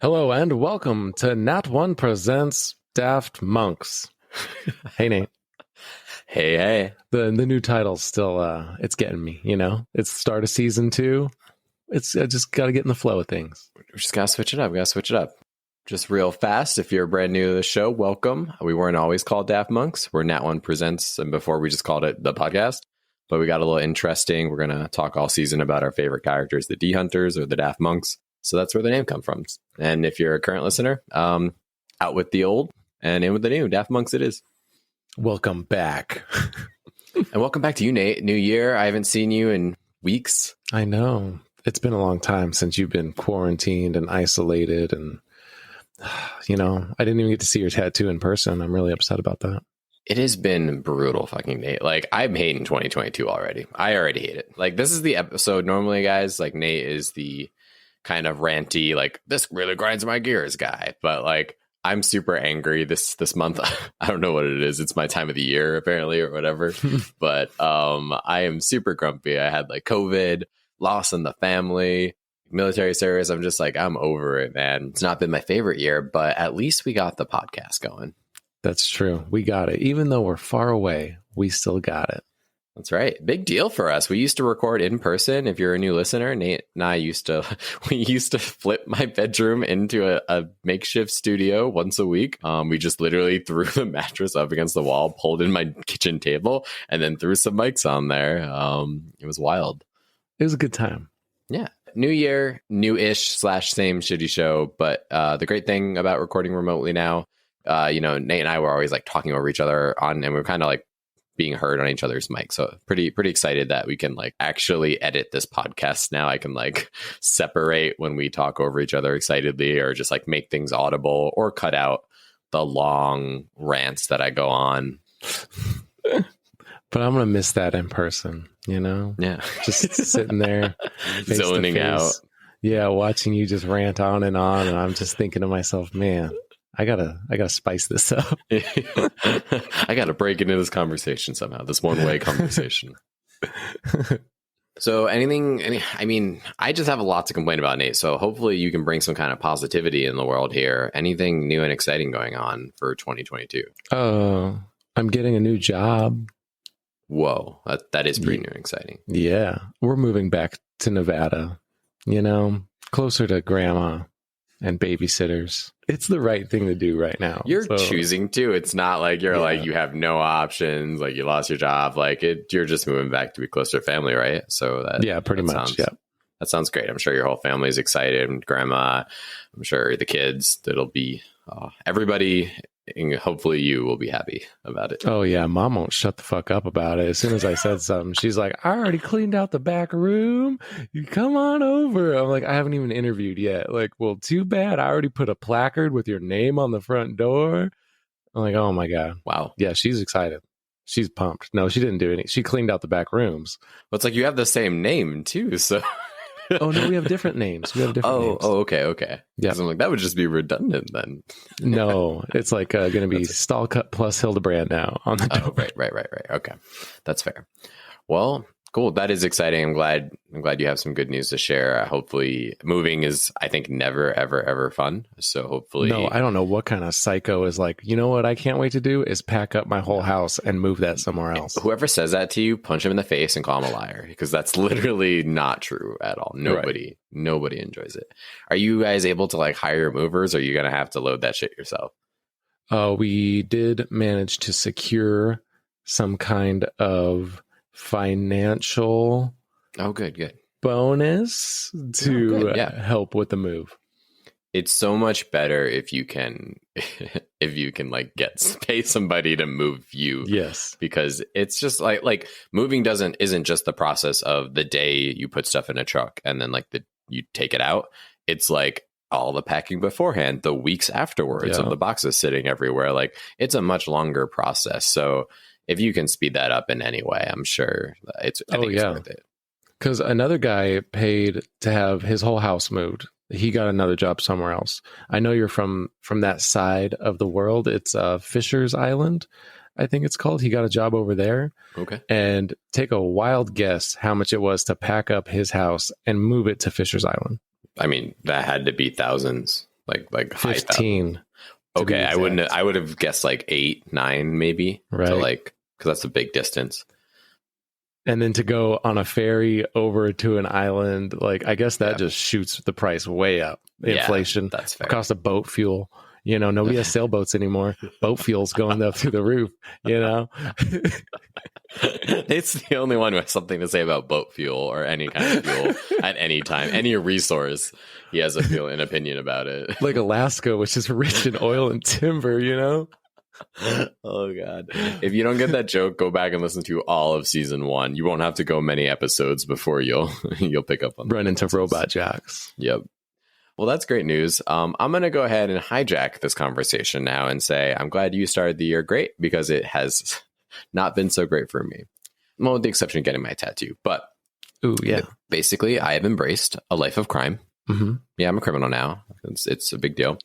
Hello and welcome to Nat One Presents Daft Monks. Hey Nate. Hey. The new title's still it's getting me, you know? It's the start of season 2. I just gotta get in the flow of things. We just gotta switch it up. Just real fast, if you're brand new to the show, welcome. We weren't always called Daft Monks. We're Nat One Presents, and before we just called it the podcast. But we got a little interesting. We're gonna talk all season about our favorite characters, the D Hunters or the Daft Monks. So that's where the name comes from. And if you're a current listener, out with the old and in with the new, Daft Monks it is. Welcome back. And welcome back to you, Nate. New year. I haven't seen you in weeks. I know. It's been a long time since you've been quarantined and isolated. And, you know, I didn't even get to see your tattoo in person. I'm really upset about that. It has been brutal, fucking Nate. Like, I'm hating 2022 already. I already hate it. Like, this is the episode. Normally, guys, like, Nate is the kind of ranty, like, this really grinds my gears guy. But, like, I'm super angry this month. I don't know what it is. It's my time of the year, apparently, or whatever. But I am super grumpy. I had, like, COVID, loss in the family, military service. I'm just like, I'm over it, man. It's not been my favorite year, but at least we got the podcast going. That's true. We got it. Even though we're far away, we still got it. That's right. Big deal for us. We used to record in person. If you're a new listener, Nate and I used to flip my bedroom into a makeshift studio once a week. We just literally threw the mattress up against the wall, pulled in my kitchen table, and then threw some mics on there. It was wild. It was a good time. Yeah. New year, new-ish / same shitty show. But the great thing about recording remotely now, Nate and I were always like talking over each other and we were kind of like being heard on each other's mic. So pretty excited that we can like actually edit this podcast now. I can like separate when we talk over each other excitedly or just like make things audible or cut out the long rants that I go on. But I'm going to miss that in person, you know? Yeah. Just sitting there. Zoning out. Yeah, watching you just rant on. And I'm just thinking to myself, man, I gotta spice this up. I gotta break into this conversation somehow, this one-way conversation. So I just have a lot to complain about, Nate. So hopefully you can bring some kind of positivity in the world here. Anything new and exciting going on for 2022? I'm getting a new job. Whoa, that is pretty new and exciting. Yeah, we're moving back to Nevada, you know, closer to grandma and babysitters. It's the right thing to do right now. You're choosing to. It's not like you're like you have no options, like you lost your job. Like you're just moving back to be closer to family, right? So pretty much. That sounds great. I'm sure your whole family is excited. And grandma, I'm sure the kids. That'll be everybody. And hopefully you will be happy about it. Oh yeah, mom won't shut the fuck up about it. As soon as I said something, she's like, I already cleaned out the back room. You come on over. I'm like, I haven't even interviewed yet. Like, well, too bad. I already put a placard with your name on the front door. I'm like, oh my God. Wow. Yeah, she's excited. She's pumped. No, she didn't do anything. She cleaned out the back rooms. Well, it's like you have the same name too, so... Oh no, we have different names. Names. Okay. Yeah, I'm like, that would just be redundant then. No, it's like going to be Stallcut plus Hildebrand now on the door. Right. Okay, that's fair. Well, cool. That is exciting. I'm glad you have some good news to share. Hopefully, moving is, I think, never ever fun. So hopefully, no, I don't know what kind of psycho is like. You know what I can't wait to do is pack up my whole house and move that somewhere else. Whoever says that to you, punch him in the face and call him a liar, because that's literally not true at all. Nobody enjoys it. Are you guys able to like hire movers, or are you gonna have to load that shit yourself? We did manage to secure some kind of financial good bonus to help with the move. It's so much better if you can like pay somebody to move you. Yes, because it's just like moving isn't just the process of the day you put stuff in a truck and then you take it out. It's like all the packing beforehand, the weeks afterwards of the boxes sitting everywhere. Like it's a much longer process. So if you can speed that up in any way, I'm sure I think it's worth it. Because another guy paid to have his whole house moved. He got another job somewhere else. I know you're from that side of the world. It's Fisher's Island, I think it's called. He got a job over there. Okay. And take a wild guess how much it was to pack up his house and move it to Fisher's Island. I mean, that had to be thousands. Like high thou- 15. Okay, I would have guessed like 8, 9 maybe. Right. So like, because that's a big distance. And then to go on a ferry over to an island, like I guess that just shoots the price way up. Inflation, that's fair. Cost of boat fuel. Nobody has sailboats anymore. Boat fuel's going up through the roof. It's the only one who has something to say about boat fuel or any kind of fuel at any time, any resource. He has an opinion about it. Like Alaska, which is rich in oil and timber. Oh God! If you don't get that joke, go back and listen to all of season 1. You won't have to go many episodes before you'll pick up on run into robot jacks. Yep. Well, that's great news. I'm going to go ahead and hijack this conversation now and say I'm glad you started the year great, because it has not been so great for me. Well, with the exception of getting my tattoo. But basically, I have embraced a life of crime. Mm-hmm. Yeah, I'm a criminal now. It's a big deal.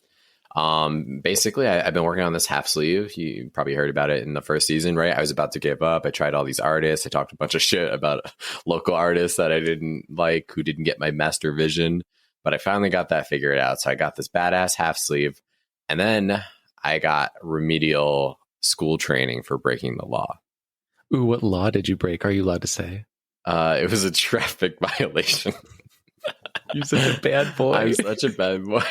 Basically, I've been working on this half sleeve. You probably heard about it in the first season, right? I was about to give up. I tried all these artists. I talked a bunch of shit about local artists that I didn't like, who didn't get my master vision. But I finally got that figured out. So I got this badass half sleeve. And then I got remedial school training for breaking the law. Ooh, what law did you break? Are you allowed to say? It was a traffic violation. You're such a bad boy. I'm such a bad boy.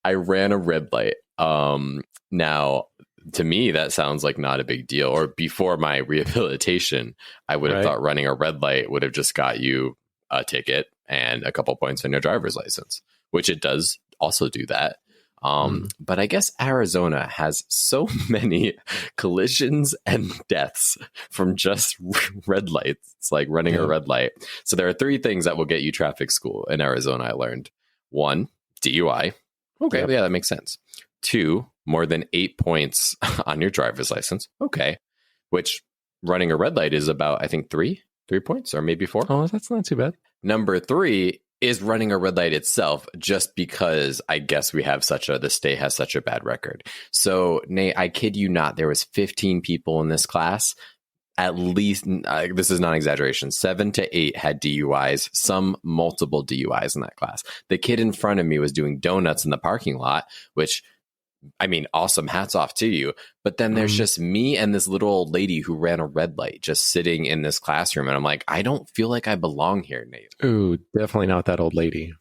I ran a red light. Now, to me, that sounds like not a big deal. Or before my rehabilitation, I would have thought running a red light would have just got you a ticket and a couple points on your driver's license, which it does also do that. But I guess Arizona has so many collisions and deaths from just red lights. It's like running a red light. So there are 3 things that will get you traffic school in Arizona, I learned. 1, DUI. Okay, yeah, that makes sense. 2, more than 8 points on your driver's license. Okay, which running a red light is about, I think, 3 points or maybe 4. Oh, that's not too bad. Number 3 is running a red light itself, just because I guess the state has such a bad record. So, Nate, I kid you not, there was 15 people in this class. At least, this is not an exaggeration, 7 to 8 had DUIs, some multiple DUIs in that class. The kid in front of me was doing donuts in the parking lot, which, I mean, awesome. Hats off to you. But then there's just me and this little old lady who ran a red light just sitting in this classroom. And I'm like, I don't feel like I belong here, Nate. Ooh, definitely not that old lady.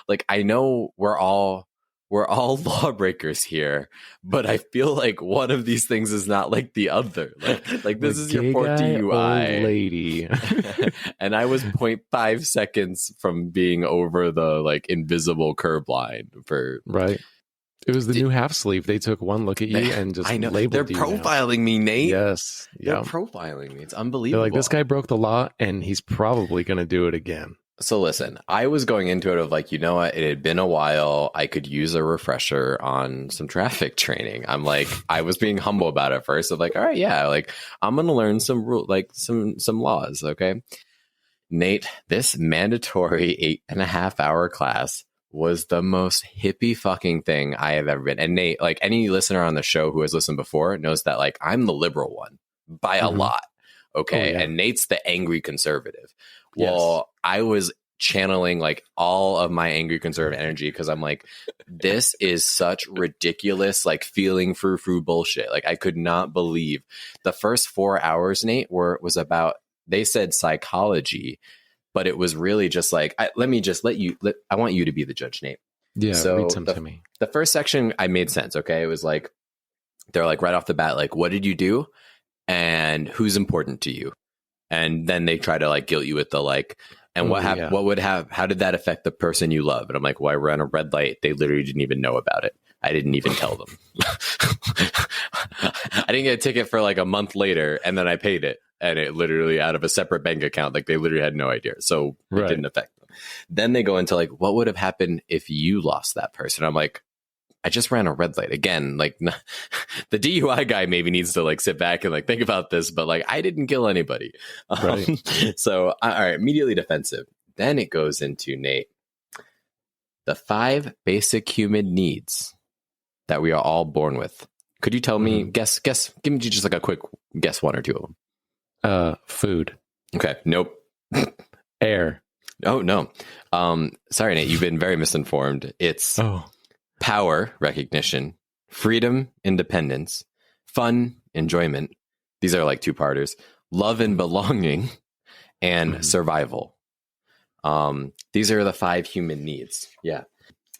Like I know we're all lawbreakers here, but I feel like one of these things is not like the other. Like this is your poor DUI. Old lady. And I was 0.5 seconds from being over the invisible curb line for right. It was the new half sleeve. They took one look at you and just labeled They're profiling me, Nate. Yes. They're profiling me. It's unbelievable. They're like, this guy broke the law and he's probably going to do it again. So listen, I was going into it of you know what? It had been a while. I could use a refresher on some traffic training. I'm like, I was being humble about it first. Of all right, yeah, I'm going to learn some some laws. Okay. Nate, this mandatory 8.5-hour class was the most hippie fucking thing I have ever been. And Nate, any listener on the show who has listened before knows that I'm the liberal one by a lot. Okay. And Nate's the angry conservative. Well, I was channeling all of my angry conservative energy because I'm like, this is such ridiculous, feeling frou-frou bullshit. I could not believe the first 4 hours, Nate, was about, they said psychology, but it was really just I want you to be the judge, Nate. Yeah. So read some to me. The first section, I made sense. Okay. It was they're right off the bat, what did you do? And who's important to you? And then they try to guilt you with and what happened? Yeah. How did that affect the person you love? And I'm like, well, I ran a red light. They literally didn't even know about it. I didn't even tell them. I didn't get a ticket for a month later, and then I paid it. And it literally out of a separate bank account, they literally had no idea. So it didn't affect them. Then they go into what would have happened if you lost that person? I'm like, I just ran a red light again. The DUI guy maybe needs to sit back and think about this, but I didn't kill anybody. Right. So, all right, immediately defensive. Then it goes into, Nate, the 5 basic human needs that we are all born with. Could you tell me, guess, give me just a quick guess, 1 or 2 of them. Food. Okay. Nope. Air. Oh no. Sorry, Nate, you've been very misinformed. It's Oh. power, recognition, freedom, independence, fun, enjoyment. These are like two-parters. Love and belonging, and survival. These are the 5 human needs. Yeah.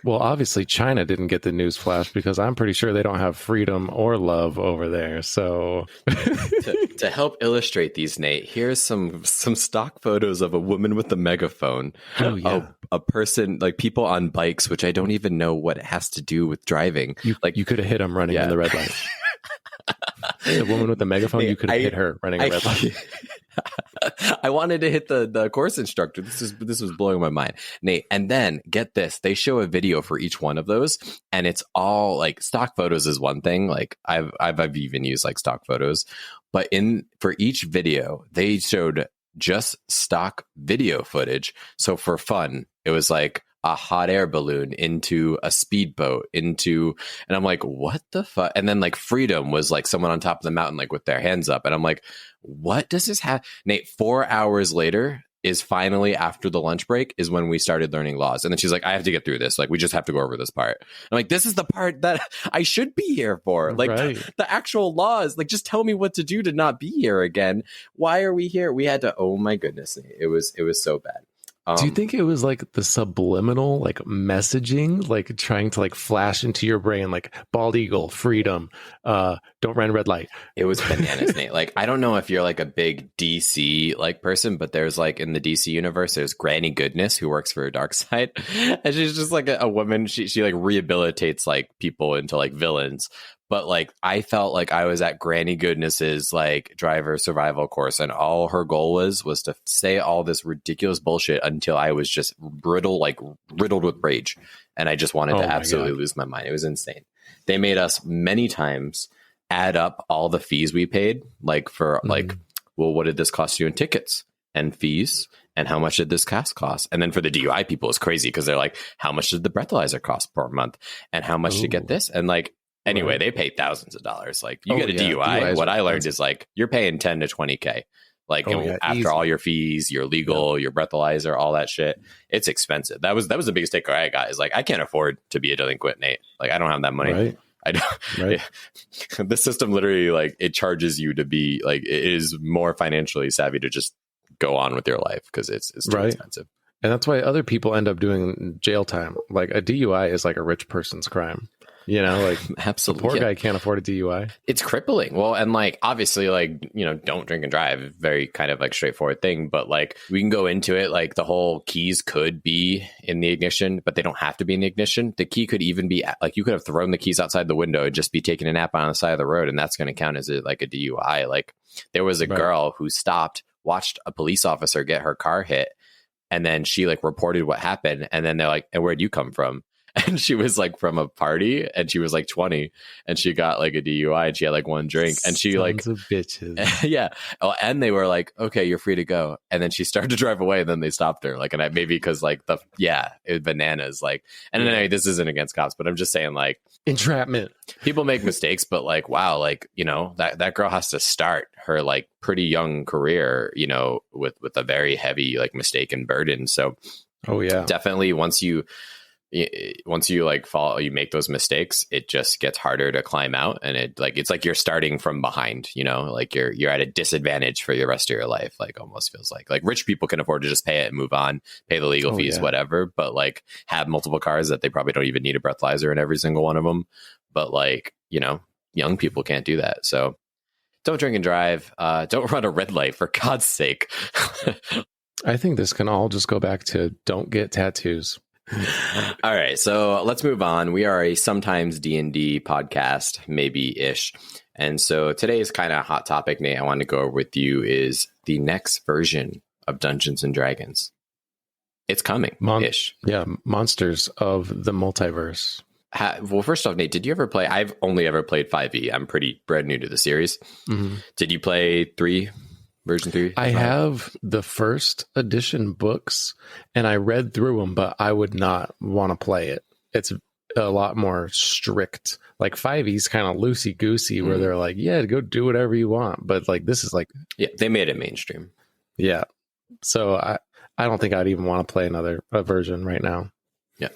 Well, obviously China didn't get the news flash because I'm pretty sure they don't have freedom or love over there. So to help illustrate these, Nate, here's some stock photos of a woman with a megaphone. Oh, yeah. A person, like people on bikes, which I don't even know what it has to do with driving. You could have hit them running in the red light. The woman with the megaphone, you could have hit her running a red light. I wanted to hit the course instructor. This was blowing my mind, Nate. And then get this: they show a video for each one of those, and it's all like stock photos is one thing. Like I've even used like stock photos, but for each video they showed just stock video footage. So for fun, it was like a hot air balloon into a speedboat and I'm like, what the fuck? And then like freedom was like someone on top of the mountain, like with their hands up. And I'm like, what does this have? Nate, 4 hours later is finally after the lunch break is when we started learning laws. And then she's like, I have to get through this. Like, we just have to go over this part. I'm like, this is the part that I should be here for. Like the actual laws, like just tell me what to do to not be here again. Why are we here? We had to, oh my goodness. It was so bad. Do you think it was like the subliminal like messaging, like trying to like flash into your brain, like bald eagle, freedom, don't run red light? It was bananas, Nate. Like, I don't know if you're like a big DC like person, but there's like in the DC universe, there's Granny Goodness who works for Darkseid, and she's just like a woman. She like rehabilitates like people into like villains. But like, I felt like I was at Granny Goodness's like driver survival course, and all her goal was to say all this ridiculous bullshit until I was just riddled with rage, and I just wanted to absolutely lose my mind. It was insane. They made us many times add up all the fees we paid, like for like, well, what did this cost you in tickets and fees? And how much did this cost? And then for the DUI people, it's crazy because they're like, how much did the breathalyzer cost per month? And how much to get this? And like, anyway, they pay thousands of dollars. Like you get a DUI. What I learned is like you're paying 10 to 20K. Like after all your fees, your legal, your breathalyzer, all that shit, it's expensive. That was the biggest takeaway I got is like, I can't afford to be a delinquent, Nate. Like I don't have that money. Right. I don't. Right. The system literally like it charges you to be like it is more financially savvy to just go on with your life because it's too expensive. And that's why other people end up doing jail time. Like a DUI is like a rich person's crime. You know, like absolutely, the poor guy can't afford a DUI. It's crippling. Well, and like obviously, like don't drink and drive. Very kind of like straightforward thing. But like we can go into it. Like the whole keys could be in the ignition, but they don't have to be in the ignition. The key could even be like you could have thrown the keys outside the window and just be taking a nap on the side of the road, and that's going to count as like a DUI. Like there was a girl who stopped, watched a police officer get her car hit, and then she like reported what happened, and then they're like, "And where'd you come from?" And she was like from a party and she was like 20 and she got like a DUI and she had like one drink and she Sons of bitches. Yeah. Oh, and they were like, okay, you're free to go. And then she started to drive away and then they stopped her. Like, and maybe because like it was bananas. Like, and then anyway, this isn't against cops, but I'm just saying like entrapment. People make mistakes, but like, wow, like, that girl has to start her like pretty young career, with a very heavy like mistake and burden. So definitely once you like fall, you make those mistakes, it just gets harder to climb out. And it's like you're starting from behind, like you're at a disadvantage for the rest of your life. Like almost feels like rich people can afford to just pay it and move on, pay the legal fees, whatever, but like have multiple cars that they probably don't even need a breathalyzer in every single one of them. But like, young people can't do that. So don't drink and drive. Don't run a red light for God's sake. I think this can all just go back to don't get tattoos. All right, so let's move on. We are a sometimes D&D podcast, maybe-ish. And so today's kind of hot topic, Nate, I want to go over with you is the next version of Dungeons and Dragons. It's coming-ish. Monsters of the Multiverse. Well, first off, Nate, did you ever play? I've only ever played 5e. I'm pretty brand new to the series. Mm-hmm. Did you play 3? Version 3? I have the first edition books and I read through them, but I would not want to play it. It's a lot more strict. Like 5e's kind of loosey goosey where they're like, yeah, go do whatever you want. But like, this is like, yeah, they made it mainstream. Yeah. So I don't think I'd even want to play another version right now. Yeah.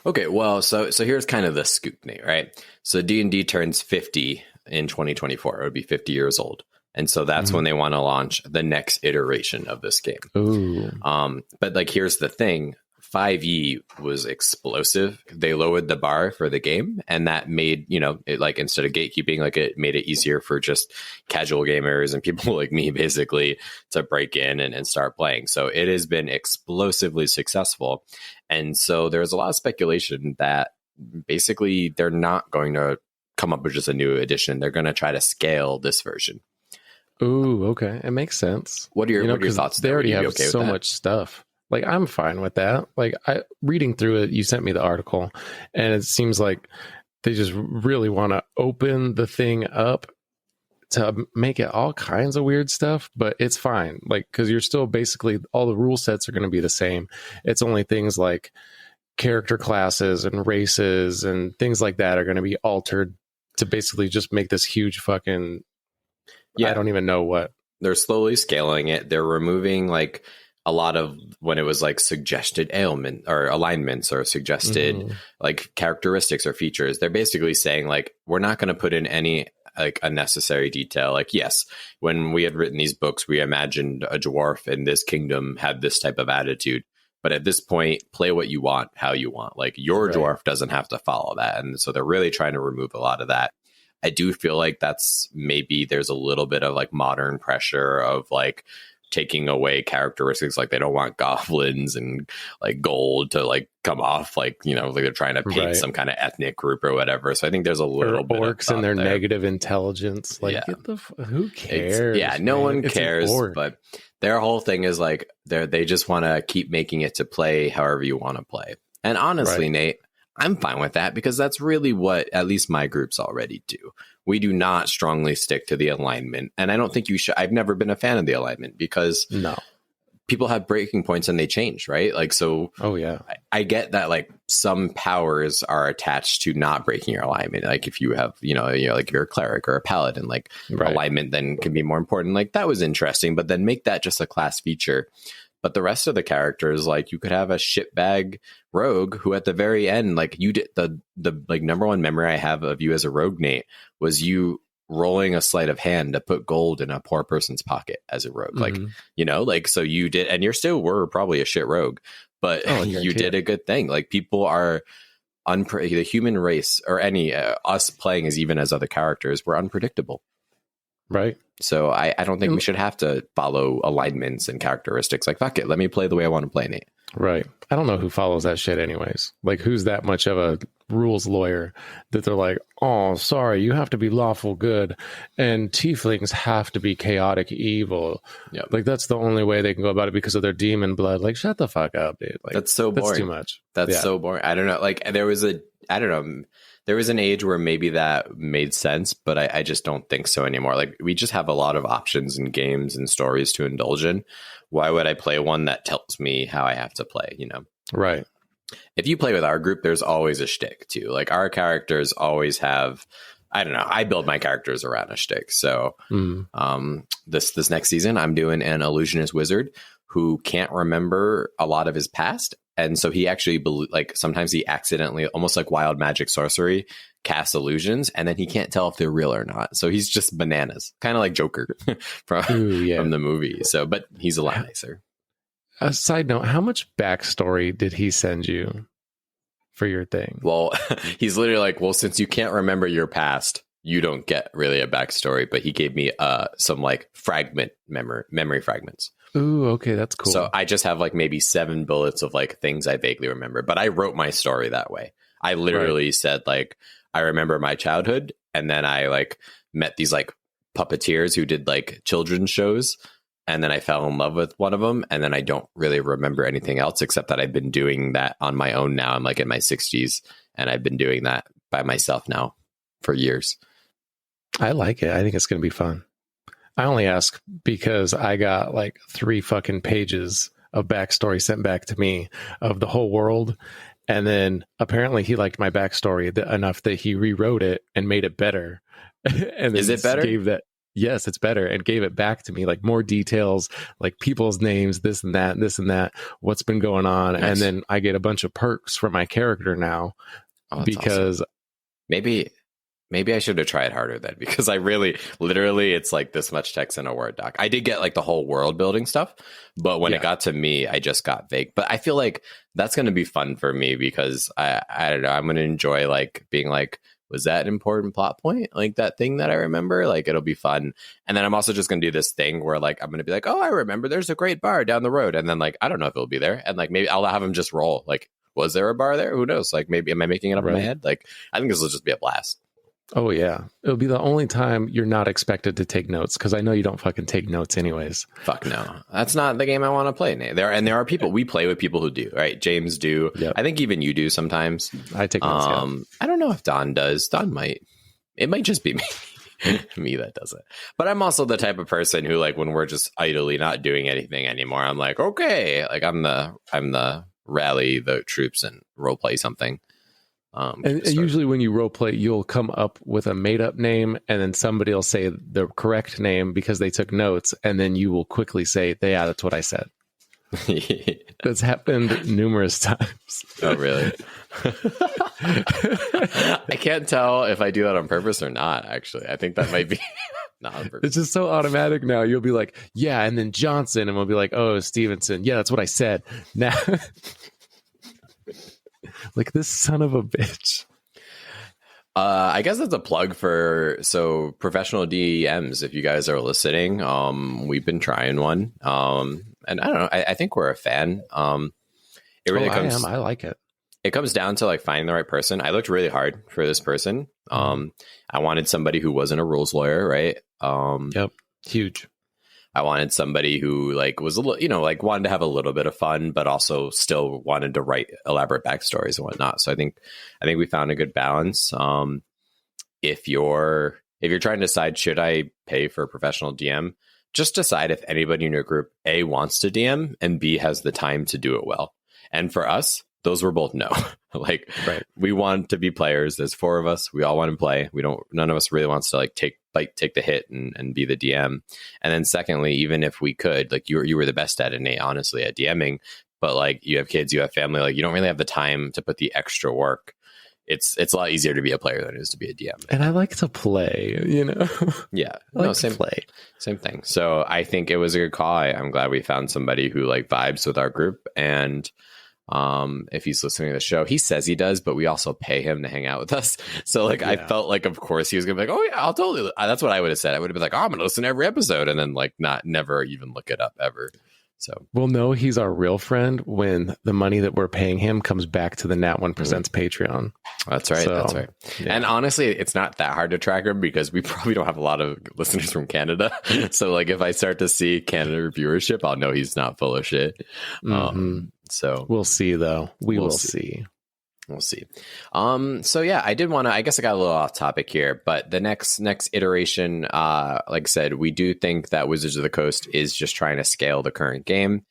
Okay. Well, so here's kind of the scoop, Nate, right? So D&D turns 50 in 2024. It would be 50 years old. And so that's when they want to launch the next iteration of this game. Ooh. But like, here's the thing. 5e was explosive. They lowered the bar for the game, and that made, it like, instead of gatekeeping, like, it made it easier for just casual gamers and people like me basically to break in and start playing. So it has been explosively successful. And so there's a lot of speculation that basically they're not going to come up with just a new edition. They're going to try to scale this version. Ooh, okay. It makes sense. What are your thoughts? They already have so much stuff. Like, I'm fine with that. Like, reading through it, you sent me the article, and it seems like they just really want to open the thing up to make it all kinds of weird stuff, but it's fine. Like, because you're still basically, all the rule sets are going to be the same. It's only things like character classes and races and things like that are going to be altered to basically just make this huge fucking... I don't even know what. They're slowly scaling it. They're removing like a lot of when it was like suggested ailment or alignments or suggested like characteristics or features. They're basically saying like, we're not going to put in any like unnecessary detail. Like, yes, when we had written these books, we imagined a dwarf in this kingdom had this type of attitude. But at this point, play what you want, how you want. Like, your dwarf doesn't have to follow that. And so they're really trying to remove a lot of that. I do feel like that's maybe there's a little bit of like modern pressure of like taking away characteristics. Like, they don't want goblins and like gold to like come off, like, like they're trying to paint some kind of ethnic group or whatever. So I think there's a little bit orcs and their negative intelligence. Like, get the who cares? No one cares. But their whole thing is like they just want to keep making it to play however you want to play. And honestly, Nate, I'm fine with that, because that's really what at least my groups already do. We do not strongly stick to the alignment. And I don't think you should. I've never been a fan of the alignment, because people have breaking points and they change, right? Like, so I get that like some powers are attached to not breaking your alignment. Like, if you have, like if you're a cleric or a paladin, like alignment then can be more important. Like, that was interesting, but then make that just a class feature. But the rest of the characters, like, you could have a shitbag rogue who at the very end, like, you did the like number one memory I have of you as a rogue, Nate, was you rolling a sleight of hand to put gold in a poor person's pocket as a rogue. Like, like, so you did, and you're still were probably a shit rogue, but you did a good thing. Like, people are the human race, or any us playing as even as other characters, we're unpredictable. Right. So I don't think we should have to follow alignments and characteristics. Like, fuck it, let me play the way I want to play, Nate. Right. I don't know who follows that shit anyways. Like, who's that much of a rules lawyer that they're like, oh, sorry, you have to be lawful good and tieflings have to be chaotic evil. Yep. Like, that's the only way they can go about it because of their demon blood. Like, shut the fuck up, dude. Like, that's so boring. That's too much. That's so boring. I don't know. Like, there was an age where maybe that made sense, but I just don't think so anymore. Like, we just have a lot of options and games and stories to indulge in. Why would I play one that tells me how I have to play, Right. If you play with our group, there's always a shtick too. Like, our characters always have, I don't know, I build my characters around a shtick. So this next season, I'm doing an illusionist wizard who can't remember a lot of his past. And so he actually, like, sometimes he accidentally, almost like wild magic sorcery, casts illusions, and then he can't tell if they're real or not. So he's just bananas, kind of like Joker from the movie. So, but he's a lot nicer. A side note, how much backstory did he send you for your thing? Well, he's literally like, well, since you can't remember your past, you don't get really a backstory. But he gave me some like memory fragments. Ooh, okay, that's cool. So I just have like maybe 7 bullets of like things I vaguely remember, but I wrote my story that way. I literally said like, I remember my childhood, and then I like met these like puppeteers who did like children's shows, and then I fell in love with one of them, and then I don't really remember anything else except that I've been doing that on my own now. I'm like in my 60s, and I've been doing that by myself now for years. I like it. I think it's going to be fun. I only ask because I got like 3 fucking pages of backstory sent back to me of the whole world. And then apparently he liked my backstory enough that he rewrote it and made it better. And is it better? yes, it's better, and gave it back to me, like more details, like people's names, this and that, what's been going on. Nice. And then I get a bunch of perks for my character now because awesome. Maybe I should have tried harder then, because I really, literally, it's like this much text in a Word doc. I did get like the whole world building stuff, but when it got to me, I just got vague. But I feel like that's going to be fun for me, because I don't know, I'm going to enjoy like being like, was that an important plot point? Like that thing that I remember, like it'll be fun. And then I'm also just going to do this thing where like, I'm going to be like, oh, I remember there's a great bar down the road. And then like, I don't know if it'll be there. And like, maybe I'll have him just roll. Like, was there a bar there? Who knows? Like, maybe, am I making it up in my head? Like, I think this will just be a blast. Oh, yeah. It'll be the only time you're not expected to take notes, because I know you don't fucking take notes anyways. Fuck no. That's not the game I want to play, Nate. There are people, we play with people who do, right? James do. Yep. I think even you do sometimes. I take notes, yeah. I don't know if Don does. Don might. It might just be me. Me that does it. But I'm also the type of person who, like, when we're just idly not doing anything anymore, I'm like, okay. Like, I'm the rally the troops and role play something. And usually when you role play, you'll come up with a made up name, and then somebody will say the correct name because they took notes, and then you will quickly say, yeah, that's what I said. That's happened numerous times. Oh, really? I can't tell if I do that on purpose or not, actually. I think that might be not on purpose. It's just so automatic now. You'll be like, yeah, and then Johnson, and we'll be like, oh, Stevenson. Yeah, that's what I said. Now, like, this son of a bitch. I guess that's a plug for professional DMs. If you guys are listening, we've been trying one, and I don't know. I think we're a fan. It really comes. I like it. It comes down to like finding the right person. I looked really hard for this person. I wanted somebody who wasn't a rules lawyer, right? Yep, huge. I wanted somebody who like was a little, like wanted to have a little bit of fun, but also still wanted to write elaborate backstories and whatnot. So I think we found a good balance. If you're trying to decide, should I pay for a professional DM, just decide if anybody in your group, A, wants to DM, and B, has the time to do it well. And for us, those were both no. Like, right. We want to be players. There's 4 of us. We all want to play. None of us really wants to like take the hit and be the DM. And then secondly, even if we could, like you were the best at it, Nate, honestly, at DMing, but like you have kids, you have family, like you don't really have the time to put the extra work. It's a lot easier to be a player than it is to be a DM. And I like to play, Yeah. Same thing. So I think it was a good call. I'm glad we found somebody who like vibes with our group. And if he's listening to the show, he says he does, but we also pay him to hang out with us. So like, yeah. I felt like, of course he was gonna be like, oh yeah, I'll totally. That's what I would have said. I would have been like, oh, I'm gonna listen to every episode, and then like never even look it up ever. So we'll know he's our real friend when the money that we're paying him comes back to the Nat One Presents Patreon. That's right. That's right. Yeah. And honestly, it's not that hard to track him because we probably don't have a lot of listeners from Canada. So like, if I start to see Canada viewership, I'll know he's not full of shit. So we'll see, though. We'll see. We'll see. So yeah, I did want to, I guess I got a little off topic here, but the next iteration, like I said, we do think that Wizards of the Coast is just trying to scale the current game.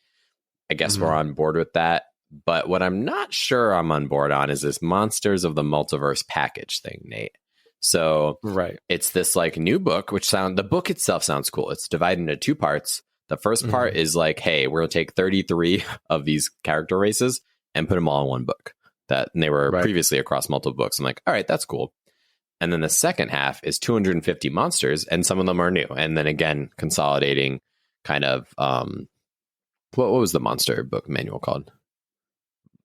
I guess we're on board with that. But what I'm not sure I'm on board on is this Monsters of the Multiverse package thing, Nate. So right. It's this like new book, the book itself sounds cool. It's divided into 2 parts. The first part is like, hey, we're going to take 33 of these character races and put them all in one book. And they were previously across multiple books. I'm like, all right, that's cool. And then the second half is 250 monsters, and some of them are new. And then again, consolidating kind of, what was the monster book manual called?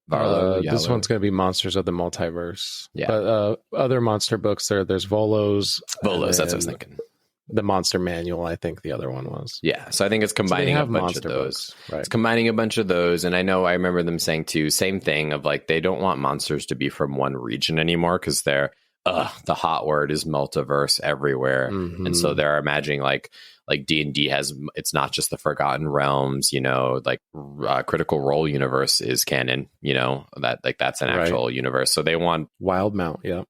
This one's going to be Monsters of the Multiverse. Yeah. But other monster books, there's Volos. Volos, that's what I was thinking. The Monster Manual, I think the other one was. Yeah, so I think it's combining a bunch of those. Right. It's combining a bunch of those, and I remember them saying too, same thing of like they don't want monsters to be from one region anymore because they're the hot word is multiverse everywhere, and so they're imagining like D&D has, it's not just the Forgotten Realms, like Critical Role universe is canon, that like that's an actual universe. So they want Wildmount, yeah.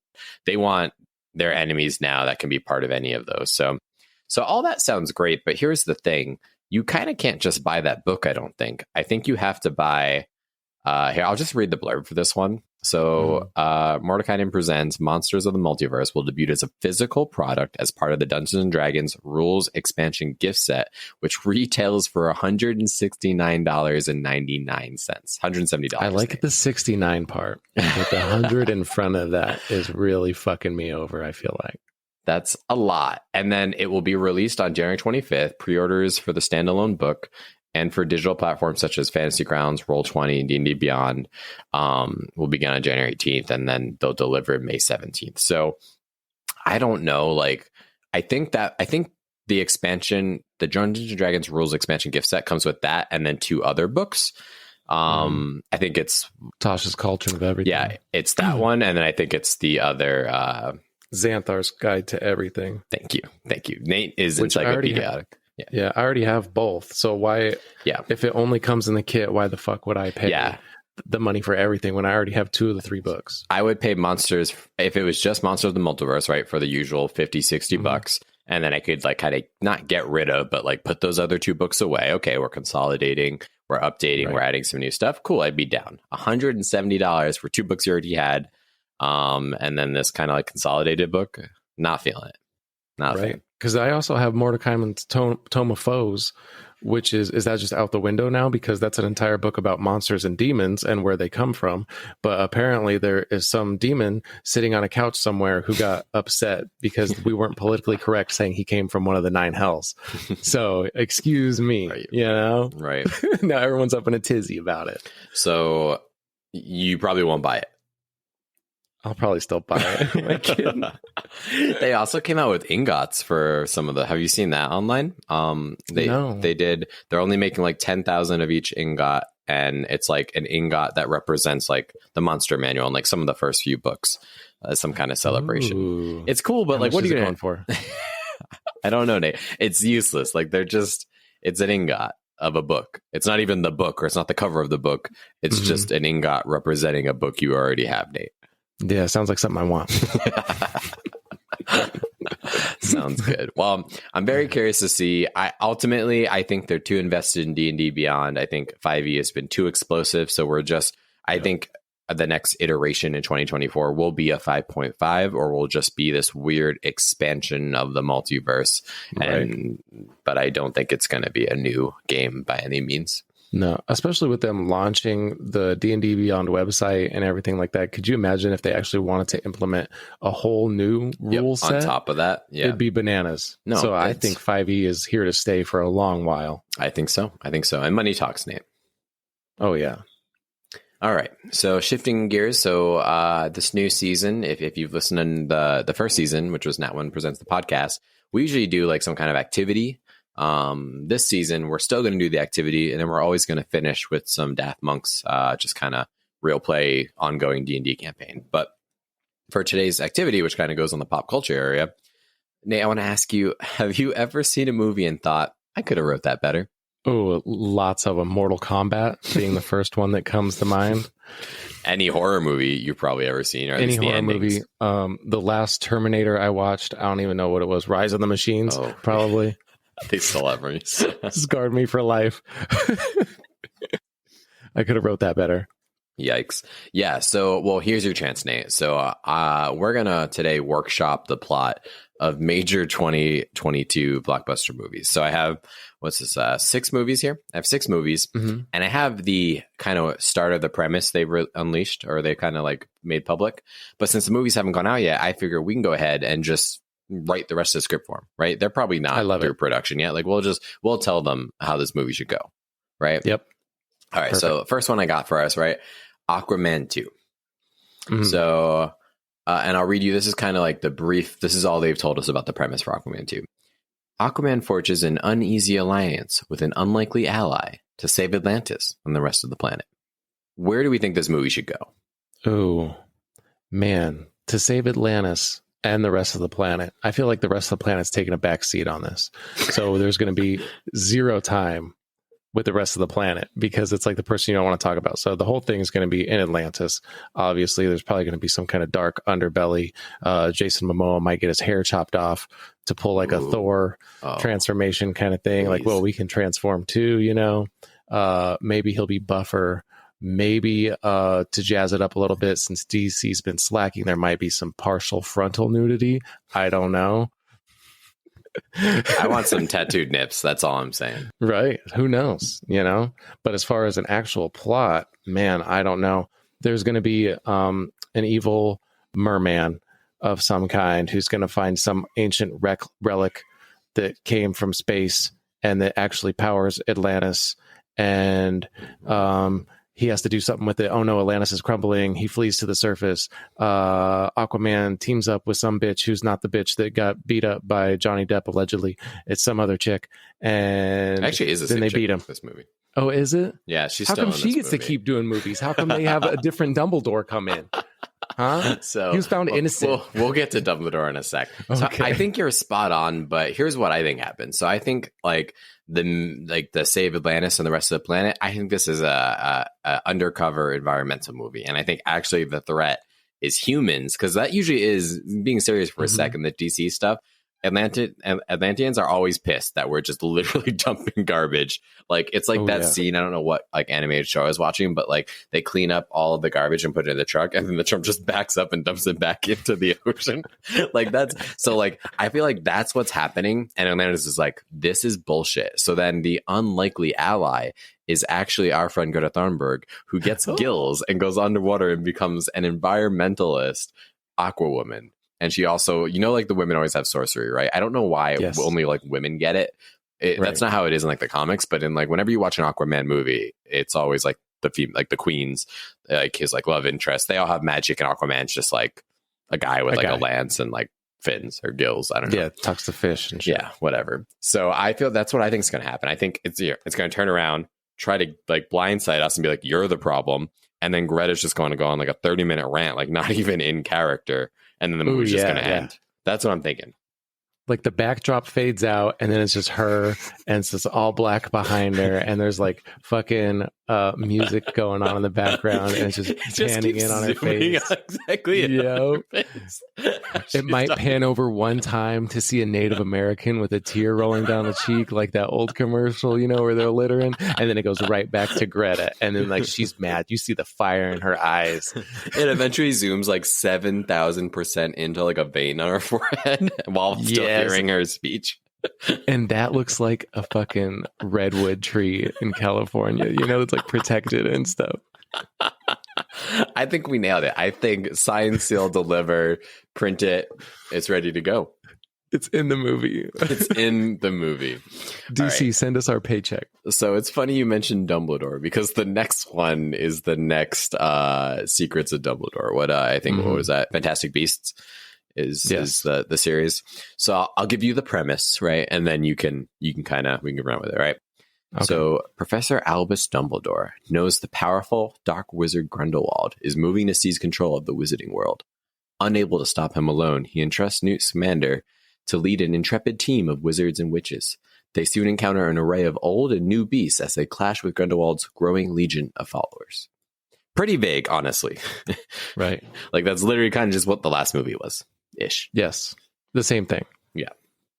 They want their enemies now that can be part of any of those. So all that sounds great, but here's the thing. You kind of can't just buy that book, I don't think. I think you have to buy, here, I'll just read the blurb for this one. So Mordekainen Presents Monsters of the Multiverse will debut as a physical product as part of the Dungeons and Dragons Rules Expansion gift set, which retails for $169.99. $170. I like the 69 part, but the 100 in front of that is really fucking me over, I feel like. That's a lot. And then it will be released on January 25th. Pre-orders for the standalone book and for digital platforms such as Fantasy Grounds, Roll20, and D&D Beyond will begin on January 18th, and then they'll deliver May 17th. So I don't know. Like, I think the expansion, the Dungeons and Dragons Rules expansion gift set comes with that, and then 2 other books. I think it's Tasha's Cauldron of Everything. Yeah, it's that one, and then I think it's the other Xanthar's Guide to Everything. Thank you. Nate is encyclopedic. Yeah, I already have both. So why? Yeah, if it only comes in the kit, why the fuck would I pay the money for everything when I already have 2 of the 3 books? I would pay Monsters if it was just Monsters of the Multiverse, right, for the usual $50-$60 bucks, and then I could like kind of not get rid of, but like put those other 2 books away. Okay, we're consolidating, we're updating, we're adding some new stuff. Cool, I'd be down. $170 for 2 books you already had, and then this kind of like consolidated book. Not feeling it. Not right. Because I also have Mordekainen's Tome of Foes, which is that just out the window now? Because that's an entire book about monsters and demons and where they come from. But apparently there is some demon sitting on a couch somewhere who got upset because we weren't politically correct saying he came from one of the 9 hells. So excuse me, you know? Right. Now everyone's up in a tizzy about it. So you probably won't buy it. I'll probably still buy it. Am I kidding? They also came out with ingots for some of the. Have you seen that online? They did. They're only making like 10,000 of each ingot, and it's like an ingot that represents like the monster manual and like some of the first few books, some kind of celebration. Ooh. It's cool, but like, what are you going for? I don't know, Nate. It's useless. Like it's an ingot of a book. It's not even the book, or it's not the cover of the book. It's just an ingot representing a book you already have, Nate. Yeah, sounds like something I want. Sounds good. Well, I'm very curious to see. I think they're too invested in D&D Beyond. I think 5e has been too explosive. So I think the next iteration in 2024 will be a 5.5, or will just be this weird expansion of the multiverse. Right. But I don't think it's going to be a new game by any means. No, especially with them launching the D&D Beyond website and everything like that. Could you imagine if they actually wanted to implement a whole new rule set? On top of that, it'd be bananas. No, so I think 5e is here to stay for a long while. I think so. And money talks, Nate. Oh, yeah. All right. So shifting gears. So this new season, if you've listened to the first season, which was Nat One Presents the Podcast, we usually do like some kind of activity. This season we're still going to do the activity, and then we're always going to finish with some Daft Monks, just kind of real play ongoing D&D campaign. But for today's activity, which kind of goes on the pop culture area, Nate, I want to ask you, have you ever seen a movie and thought, I could have wrote that better? Oh, lots of them. Mortal Kombat being the first one that comes to mind. Any horror movie you've probably ever seen, or any horror movie. The last Terminator I watched, I don't even know what it was. Rise of the Machines, probably. They still have me. Scarred me for life. I could have wrote that better. Yikes. Yeah. So, well, here's your chance, Nate. So we're going to today workshop the plot of major 2022 blockbuster movies. So I have, 6 movies here? I have 6 movies, and I have the kind of start of the premise they unleashed, or they kind of like made public. But since the movies haven't gone out yet, I figure we can go ahead and just write the rest of the script for them, right? They're probably not through production yet. Like we'll tell them how this movie should go, right? Yep. All right. Perfect. So first one I got for us, right? Aquaman 2. So, and I'll read you, this is kind of like the brief, this is all they've told us about the premise for Aquaman 2. Aquaman forges an uneasy alliance with an unlikely ally to save Atlantis and the rest of the planet. Where do we think this movie should go? Oh, man. To save Atlantis and the rest of the planet. I feel like the rest of the planet's taking a back seat on this. So there's going to be 0 time with the rest of the planet because it's like the person you don't want to talk about. So the whole thing is going to be in Atlantis. Obviously, there's probably going to be some kind of dark underbelly. Jason Momoa might get his hair chopped off to pull like a Thor transformation kind of thing. Please. Like, well, we can transform too, you know. Maybe he'll be buffer. maybe to jazz it up a little bit, since DC's been slacking, there might be some partial frontal nudity. I don't know. I want some tattooed nips. That's all I'm saying. Right. Who knows, But as far as an actual plot, man, I don't know. There's going to be an evil merman of some kind who's going to find some ancient relic that came from space and that actually powers Atlantis. And he has to do something with it. Oh no, Atlantis is crumbling. He flees to the surface. Aquaman teams up with some bitch who's not the bitch that got beat up by Johnny Depp, allegedly. It's some other chick. And actually is a then they beat him. This movie. Oh, is it? Yeah, she's How still come in she this gets to movie. keep doing movies? How come they have a different Dumbledore come in? Huh? So he was found innocent. We'll get to Dumbledore in a sec. So Okay. I think you're spot on, but here's what I think happened. So I think the Save Atlantis and the rest of the planet, I think this is a undercover environmental movie, and I think actually the threat is humans, because that usually is, being serious for a second, the DC stuff. Atlanteans are always pissed that we're just literally dumping garbage. Like, it's like scene. I don't know what like animated show I was watching, but like they clean up all of the garbage and put it in the truck, and then the truck just backs up and dumps it back into the ocean. Like, that's so like, I feel like that's what's happening. And Atlantis is like, this is bullshit. So then the unlikely ally is actually our friend Greta Thunberg, who gets gills and goes underwater and becomes an environmentalist Aquawoman. And she also, like the women always have sorcery, right? I don't know why only like women get it. Right. That's not how it is in like the comics, but in like whenever you watch an Aquaman movie, it's always like the queens, like his like love interest. They all have magic, and Aquaman's just like a guy with a lance and like fins or gills. I don't know. Yeah, talks to fish and shit. Yeah, whatever. So I feel that's what I think is going to happen. I think it's going to turn around, try to like blindside us and be like, you're the problem. And then Greta's just going to go on like a 30-minute rant, like not even in character. And then the movie's just going to end. That's what I'm thinking. Like the backdrop fades out, and then it's just her, and it's just all black behind her, and there's like fucking music going on in the background, and it's just panning in on her face. Exactly. Her face. It might pan over one time to see a Native American with a tear rolling down the cheek, like that old commercial, where they're littering, and then it goes right back to Greta, and then like she's mad. You see the fire in her eyes. It eventually zooms like 7,000% into like a vein on her forehead while still hearing her speech. And that looks like a fucking redwood tree in California, it's like protected and stuff. I think we nailed it. I think sign, seal, deliver, print it. It's ready to go. It's in the movie. It's in the movie. DC, send us our paycheck. So it's funny you mentioned Dumbledore, because the next one is the next Secrets of Dumbledore. What I think, what was that? Fantastic Beasts is the series. So I'll give you the premise, right? And then we can run with it, right? Okay. So Professor Albus Dumbledore knows the powerful dark wizard Grindelwald is moving to seize control of the wizarding world. Unable to stop him alone, he entrusts Newt Scamander to lead an intrepid team of wizards and witches. They soon encounter an array of old and new beasts as they clash with Grindelwald's growing legion of followers. Pretty vague, honestly. Right. Like, that's literally kind of just what the last movie was. Ish. Yes. The same thing. Yeah.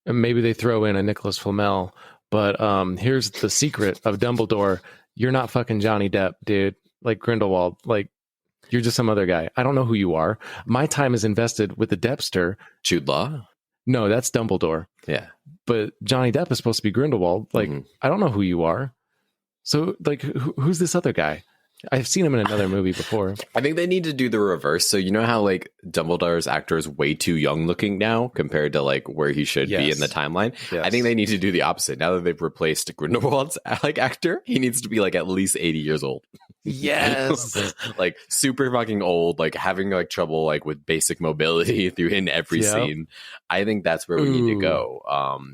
And maybe they throw in a Nicholas Flamel, but here's the secret of Dumbledore. You're not fucking Johnny Depp, dude. Like Grindelwald. Like, you're just some other guy. I don't know who you are. My time is invested with the Deppster. Jude Law? No, that's Dumbledore. Yeah. But Johnny Depp is supposed to be Grindelwald. Like, I don't know who you are. So, like, who's this other guy? I've seen him in another movie before. I think they need to do the reverse. So you know how like Dumbledore's actor is way too young looking now compared to like where he should be in the timeline. Yes. I think they need to do the opposite. Now that they've replaced Grindelwald's like actor, he needs to be like at least 80 years old. Yes. Like super fucking old, like having like trouble like with basic mobility in every scene. I think that's where we need to go.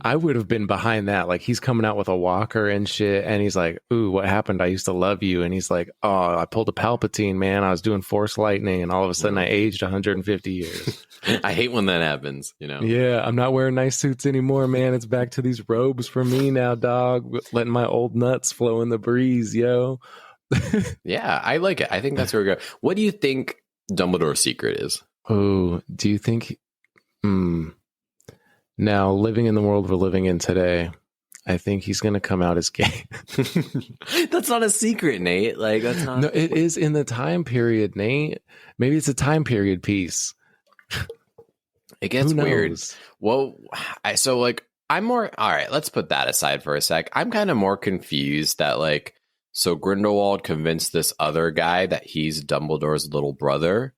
I would have been behind that. Like he's coming out with a walker and shit, and he's like, "Ooh, what happened? I used to love you." And he's like, "Oh, I pulled a Palpatine, man. I was doing Force Lightning, and all of a sudden I aged 150 years." I hate when that happens, you know? Yeah, I'm not wearing nice suits anymore, man. It's back to these robes for me now, dog. Letting my old nuts flow in the breeze, yo. Yeah, I like it. I think that's where we go. What do you think Dumbledore's secret is? Oh, do you think... Now, living in the world we're living in today, I think he's going to come out as gay. That's not a secret, Nate. Like, that's not. No, it is in the time period, Nate. Maybe it's a time period piece. It gets Who knows? weird. Well, so like, I'm more. All right, let's put that aside for a sec. I'm kind of more confused that, like, so Grindelwald convinced this other guy that he's Dumbledore's little brother.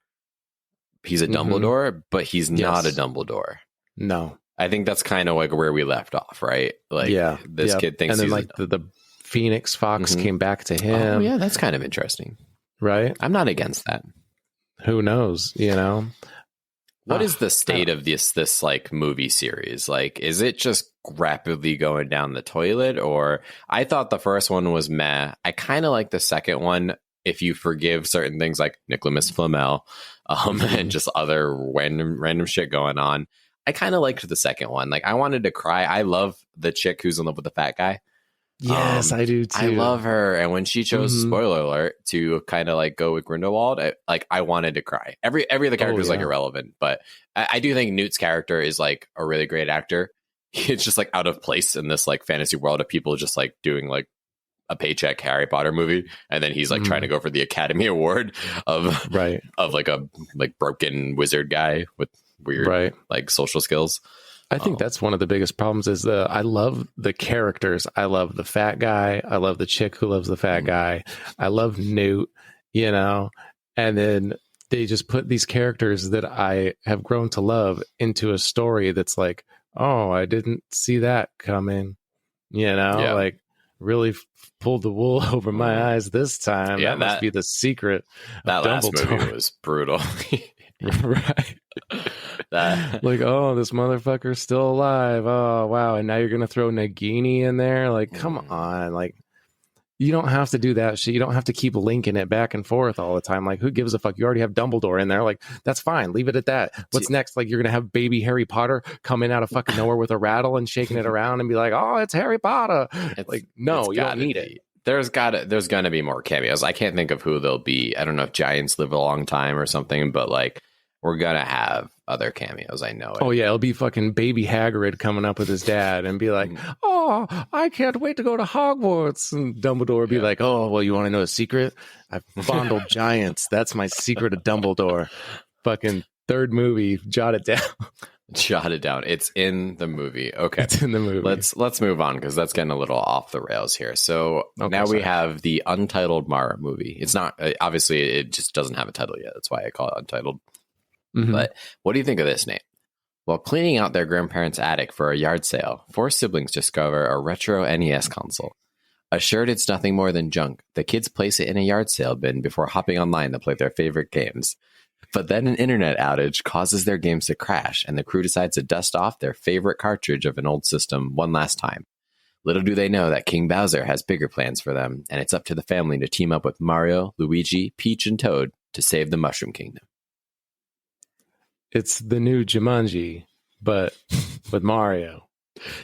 He's a Dumbledore, but he's not a Dumbledore. No. I think that's kind of like where we left off, right? Like, this kid thinks, and then he's like the Phoenix Fox came back to him. Oh yeah, that's kind of interesting, right? I'm not against that. Who knows? You know, what is the state of this like movie series? Like, is it just rapidly going down the toilet? Or I thought the first one was meh. I kind of like the second one, if you forgive certain things like Nicolas Flamel, and just other random shit going on. I kind of liked the second one. Like, I wanted to cry. I love the chick who's in love with the fat guy. Yes, I do too. I love her. And when she chose, spoiler alert, to kind of like go with Grindelwald, I wanted to cry. Every other character is like irrelevant, but I do think Newt's character is like a really great actor. It's just like out of place in this like fantasy world of people just like doing like a paycheck Harry Potter movie, and then he's like trying to go for the Academy Award of like a like broken wizard guy with weird like social skills. I think that's one of the biggest problems is I love the characters. I love the fat guy. I love the chick who loves the fat guy. I love Newt, you know, and then they just put these characters that I have grown to love into a story that's like, oh, I didn't see that coming, you know, like really pulled the wool over my eyes this time. That must be the secret. That last movie was brutal. Right. Like, oh, this motherfucker's still alive. Oh, wow. And now you're going to throw Nagini in there? Like, come on. Like, you don't have to do that shit. You don't have to keep linking it back and forth all the time. Like, who gives a fuck? You already have Dumbledore in there. Like, that's fine. Leave it at that. What's next? Like, you're going to have baby Harry Potter come in out of fucking nowhere with a rattle and shaking it around and be like, oh, it's Harry Potter. Like, no, you don't need it. There's gonna be more cameos. I can't think of who they'll be. I don't know if giants live a long time or something, but like, we're gonna have other cameos. I know it. Oh yeah, it'll be fucking baby Hagrid coming up with his dad and be like, "Oh, I can't wait to go to Hogwarts." And Dumbledore will be like, "Oh, well, you want to know a secret? I've fondled giants. That's my secret of Dumbledore." Fucking third movie, jot it down. Jot it down. It's in the movie. Okay, it's in the movie. Let's move on because that's getting a little off the rails here. So now we have the untitled Mara movie. It's not obviously it just doesn't have a title yet. That's why I call it untitled. But what do you think of this, Nate? While cleaning out their grandparents' attic for a yard sale, 4 siblings discover a retro NES console. Assured it's nothing more than junk, the kids place it in a yard sale bin before hopping online to play their favorite games. But then an internet outage causes their games to crash, and the crew decides to dust off their favorite cartridge of an old system one last time. Little do they know that King Bowser has bigger plans for them, and it's up to the family to team up with Mario, Luigi, Peach, and Toad to save the Mushroom Kingdom. It's the new Jumanji, but with Mario.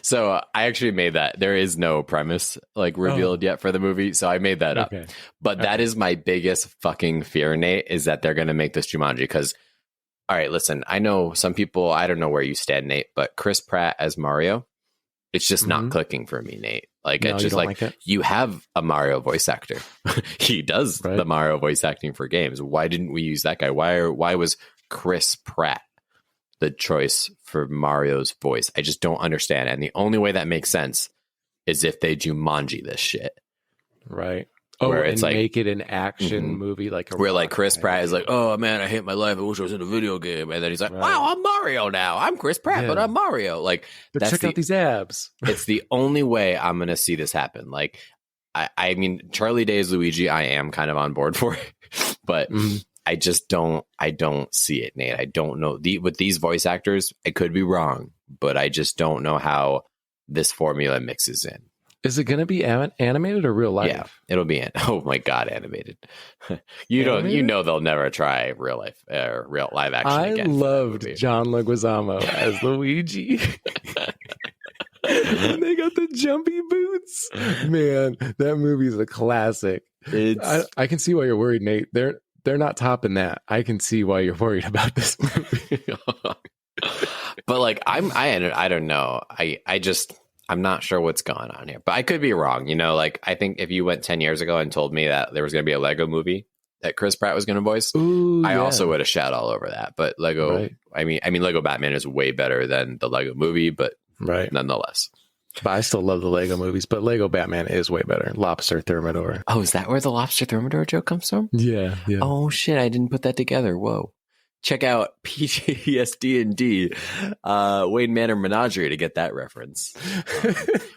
So I actually made that. There is no premise like revealed yet for the movie, so I made that up. But that is my biggest fucking fear, Nate, is that they're going to make this Jumanji. Because, all right, listen, I know some people, I don't know where you stand, Nate, but Chris Pratt as Mario, it's just not clicking for me, Nate. Like, it's just like you have a Mario voice actor. He does the Mario voice acting for games. Why didn't we use that guy? Why was Chris Pratt the choice for Mario's voice? I just don't understand. And the only way that makes sense is if they Jumanji this shit. Right. Oh, where it's like, make it an action movie, like where like Chris Pratt is like, oh man, I hate my life. I wish I was in a video game. And then he's like, wow, I'm Mario now. I'm Chris Pratt, but I'm Mario. Like, check out these abs. It's the only way I'm going to see this happen. Like, I mean, Charlie Day's Luigi, I am kind of on board for it, but I just don't see it, Nate. I don't know with these voice actors. I could be wrong, but I just don't know how this formula mixes in. Is it going to be animated or real life? Yeah, it'll be oh my god, animated. You know they'll never try real life real live action again. I loved John Leguizamo as Luigi. And they got the jumpy boots. Man, that movie is a classic. I can see why you're worried, Nate. They're not topping that. I can see why you're worried about this movie. But like I don't know. I'm not sure what's going on here, but I could be wrong. You know, like I think if you went 10 years ago and told me that there was going to be a Lego movie that Chris Pratt was going to voice, Ooh, I yeah. also would have shat all over that. But Lego, Right. I mean, Lego Batman is way better than the Lego movie, but Right. nonetheless. But I still love the Lego movies, but Lego Batman is way better. Lobster Thermidor. Oh, is that where the lobster thermidor joke comes from? Yeah. Oh shit, I didn't put that together. Whoa. Check out PJSD&D, Wayne Manor Menagerie to get that reference.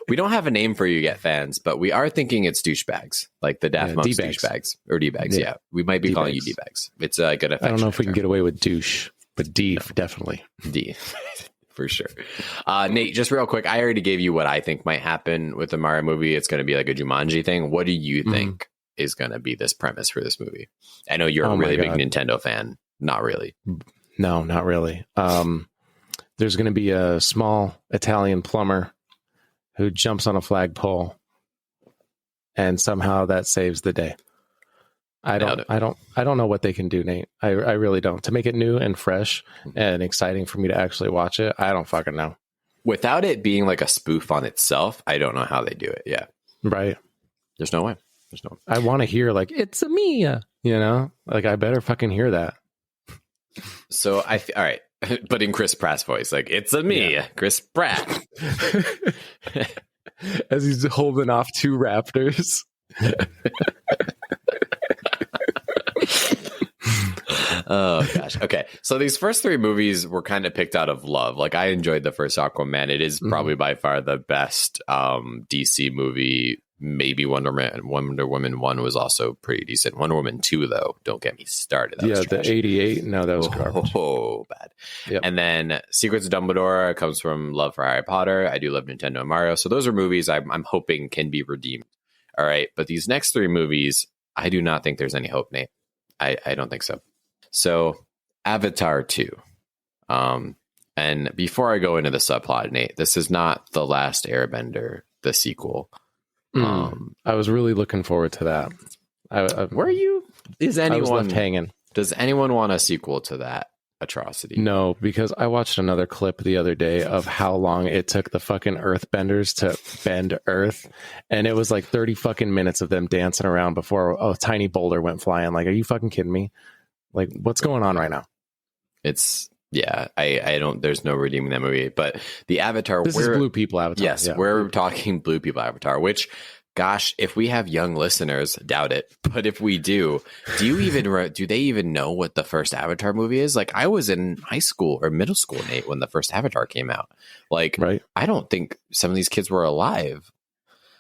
We don't have a name for you yet, fans, but we are thinking it's douchebags, like the Daft Monks D-bags. douchebags or D-bags. Yeah. We might be D-bags. calling you D-bags. It's a good affection. I don't know if we can get away with douche, but D definitely. D. For sure. Nate, just real quick, I already gave you what I think might happen with the Mario movie. It's going to be like a Jumanji thing. What do you think is going to be this premise for this movie? I know you're a really big Nintendo fan. Not really. No, not really. There's going to be a small Italian plumber who jumps on a flagpole, and somehow that saves the day. I don't know what they can do, Nate. I really don't. To make it new and fresh and exciting for me to actually watch it, I don't fucking know. Without it being like a spoof on itself, I don't know how they do it. Yeah. Right. There's no way. I want to hear like, it's a Mia, you know? Like, I better fucking hear that. So all right. But in Chris Pratt's voice, like, it's a me, Chris Pratt. As he's holding off two raptors. Oh gosh. Okay. So these first three movies were kind of picked out of love. Like, I enjoyed the first Aquaman. It is probably by far the best DC movie. Maybe Wonder Woman 1 was also pretty decent. Wonder Woman 2, though, don't get me started. That was trash. The 88. No, that was garbage. Oh, bad. Yep. And then Secrets of Dumbledore comes from love for Harry Potter. I do love Nintendo and Mario. So those are movies I'm hoping can be redeemed. All right. But these next three movies, I do not think there's any hope, Nate. I don't think so. So Avatar 2. And before I go into the subplot, Nate, this is not The Last Airbender, the sequel. I was really looking forward to that. Were you? I was left hanging. Does anyone want a sequel to that atrocity? No, because I watched another clip the other day of how long it took the fucking earthbenders to bend Earth, and it was like 30 fucking minutes of them dancing around before a tiny boulder went flying. Like, are you fucking kidding me? Like, what's going on right now? It's I don't. There's no redeeming that movie. But the Avatar. This is Blue People Avatar. Yes, we're talking Blue People Avatar. Which, gosh, if we have young listeners, doubt it. But if we do they even know what the first Avatar movie is? Like, I was in high school or middle school, Nate, when the first Avatar came out. Like, right. I don't think some of these kids were alive.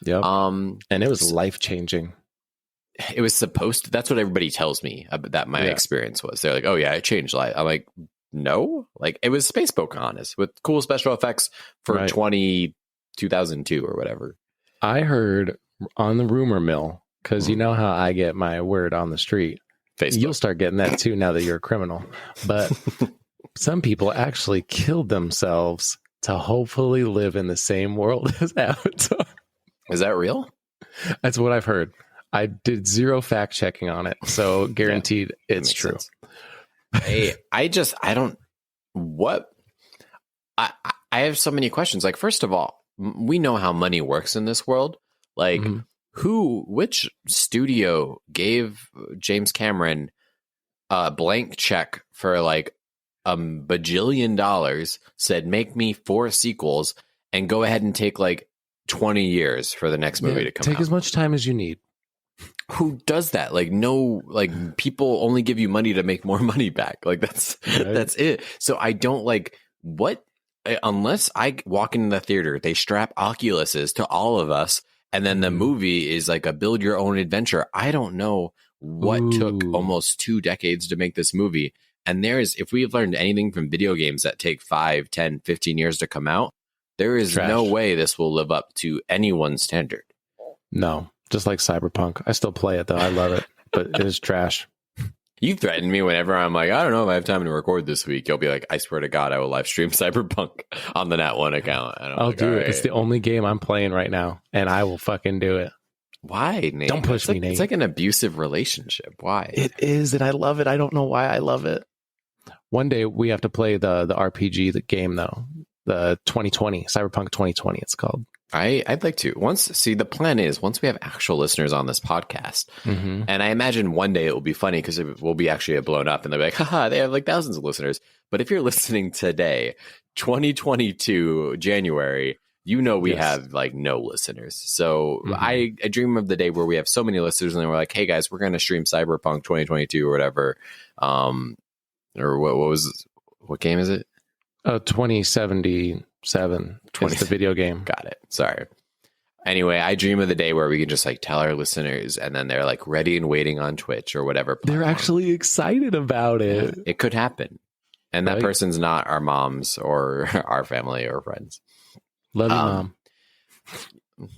Yep. And it was life changing. It was supposed to. That's what everybody tells me that my experience was. They're like, "Oh yeah, it changed life." I'm like, no, like, it was Space Pocahontas with cool special effects for 2002 or whatever. I heard on the rumor mill, because you know how I get my word on the street. Facebook. You'll start getting that too now that you're a criminal. But some people actually killed themselves to hopefully live in the same world as Avatar. Is that real? That's what I've heard. I did zero fact checking on it, so guaranteed it's true. Sense. I have so many questions. Like, first of all, we know how money works in this world. Like, which studio gave James Cameron a blank check for like $1 bajillion, said, make me 4 sequels and go ahead and take like 20 years for the next movie to come out. Take as much time as you need. Who does that? Like, no, like, people only give you money to make more money back. Like, that's it. So I don't like what, unless I walk into the theater, they strap Oculuses to all of us, and then the movie is like a build your own adventure. I don't know what took almost 2 decades to make this movie. And if we've learned anything from video games that take 5, 10, 15 years to come out, there is no way this will live up to anyone's standard. No. Just like Cyberpunk. I still play it, though. I love it. But it is trash. You threaten me whenever I'm like, I don't know if I have time to record this week. You'll be like, I swear to God, I will live stream Cyberpunk on the Nat One account. I'll do it. Right. It's the only game I'm playing right now, and I will fucking do it. Why, Nate? Don't push me, Nate. It's like an abusive relationship. Why? It is, and I love it. I don't know why I love it. One day we have to play the RPG, the game, though. The 2020 Cyberpunk 2020. It's called. I'd like to the plan is once we have actual listeners on this podcast, and I imagine one day it will be funny because it will be actually blown up and they'll be like, haha, they have like thousands of listeners. But if you're listening today, 2022 January, we have like no listeners. So I dream of the day where we have so many listeners and then we're like, hey guys, we're going to stream Cyberpunk 2022 or whatever. Or what game is it? 2077 is the video game. Got it. Sorry. Anyway, I dream of the day where we can just like tell our listeners and then they're like ready and waiting on Twitch or whatever platform. They're actually excited about it. It could happen. And that person's not our moms or our family or friends. Love you, Mom.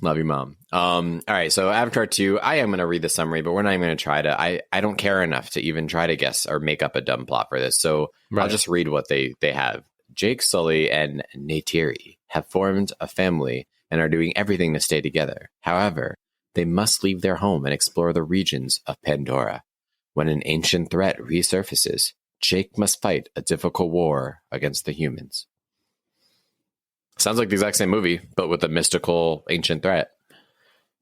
Love you, Mom. All right. So Avatar 2, I am going to read the summary, but we're not even going to try to. I don't care enough to even try to guess or make up a dumb plot for this. So I'll just read what they have. Jake Sully and Neytiri have formed a family and are doing everything to stay together. However, they must leave their home and explore the regions of Pandora. When an ancient threat resurfaces, Jake must fight a difficult war against the humans. Sounds like the exact same movie, but with a mystical ancient threat.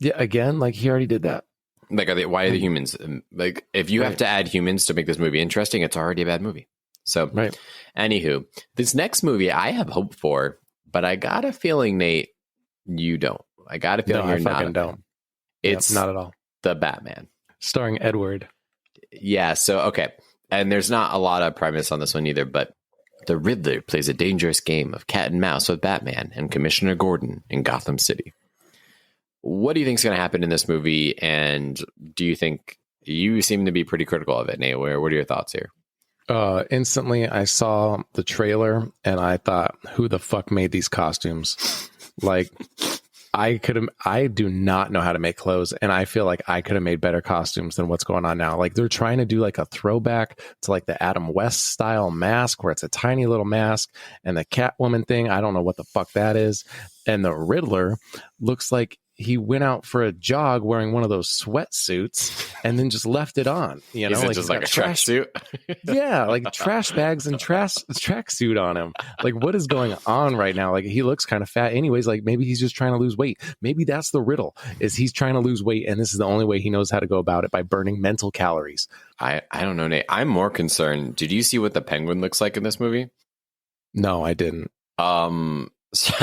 Yeah, again, like he already did that. Like, why are the humans? Like, if you have to add humans to make this movie interesting, it's already a bad movie. So, anywho, this next movie I have hope for, but I got a feeling, Nate, you don't. I got a feeling you're not. Don't. It's not at all. The Batman. Starring Edward. Yeah, so, okay. And there's not a lot of premise on this one either, but the Riddler plays a dangerous game of cat and mouse with Batman and Commissioner Gordon in Gotham City. What do you think is going to happen in this movie? And do you think you seem to be pretty critical of it, Nate? What are your thoughts here? Instantly, I saw the trailer and I thought, who the fuck made these costumes? Like, I do not know how to make clothes, and I feel like I could have made better costumes than what's going on now. Like, they're trying to do like a throwback to like the Adam West style mask where it's a tiny little mask, and the Catwoman thing, I don't know what the fuck that is. And the Riddler looks like he went out for a jog wearing one of those sweatsuits and then just left it on. You know, like, just like a trash suit. Yeah, like trash bags and tracksuit on him. Like, what is going on right now? Like, he looks kind of fat anyways. Like, maybe he's just trying to lose weight. Maybe that's the riddle, is he's trying to lose weight, and this is the only way he knows how to go about it, by burning mental calories. I don't know, Nate. I'm more concerned. Did you see what the Penguin looks like in this movie? No, I didn't. So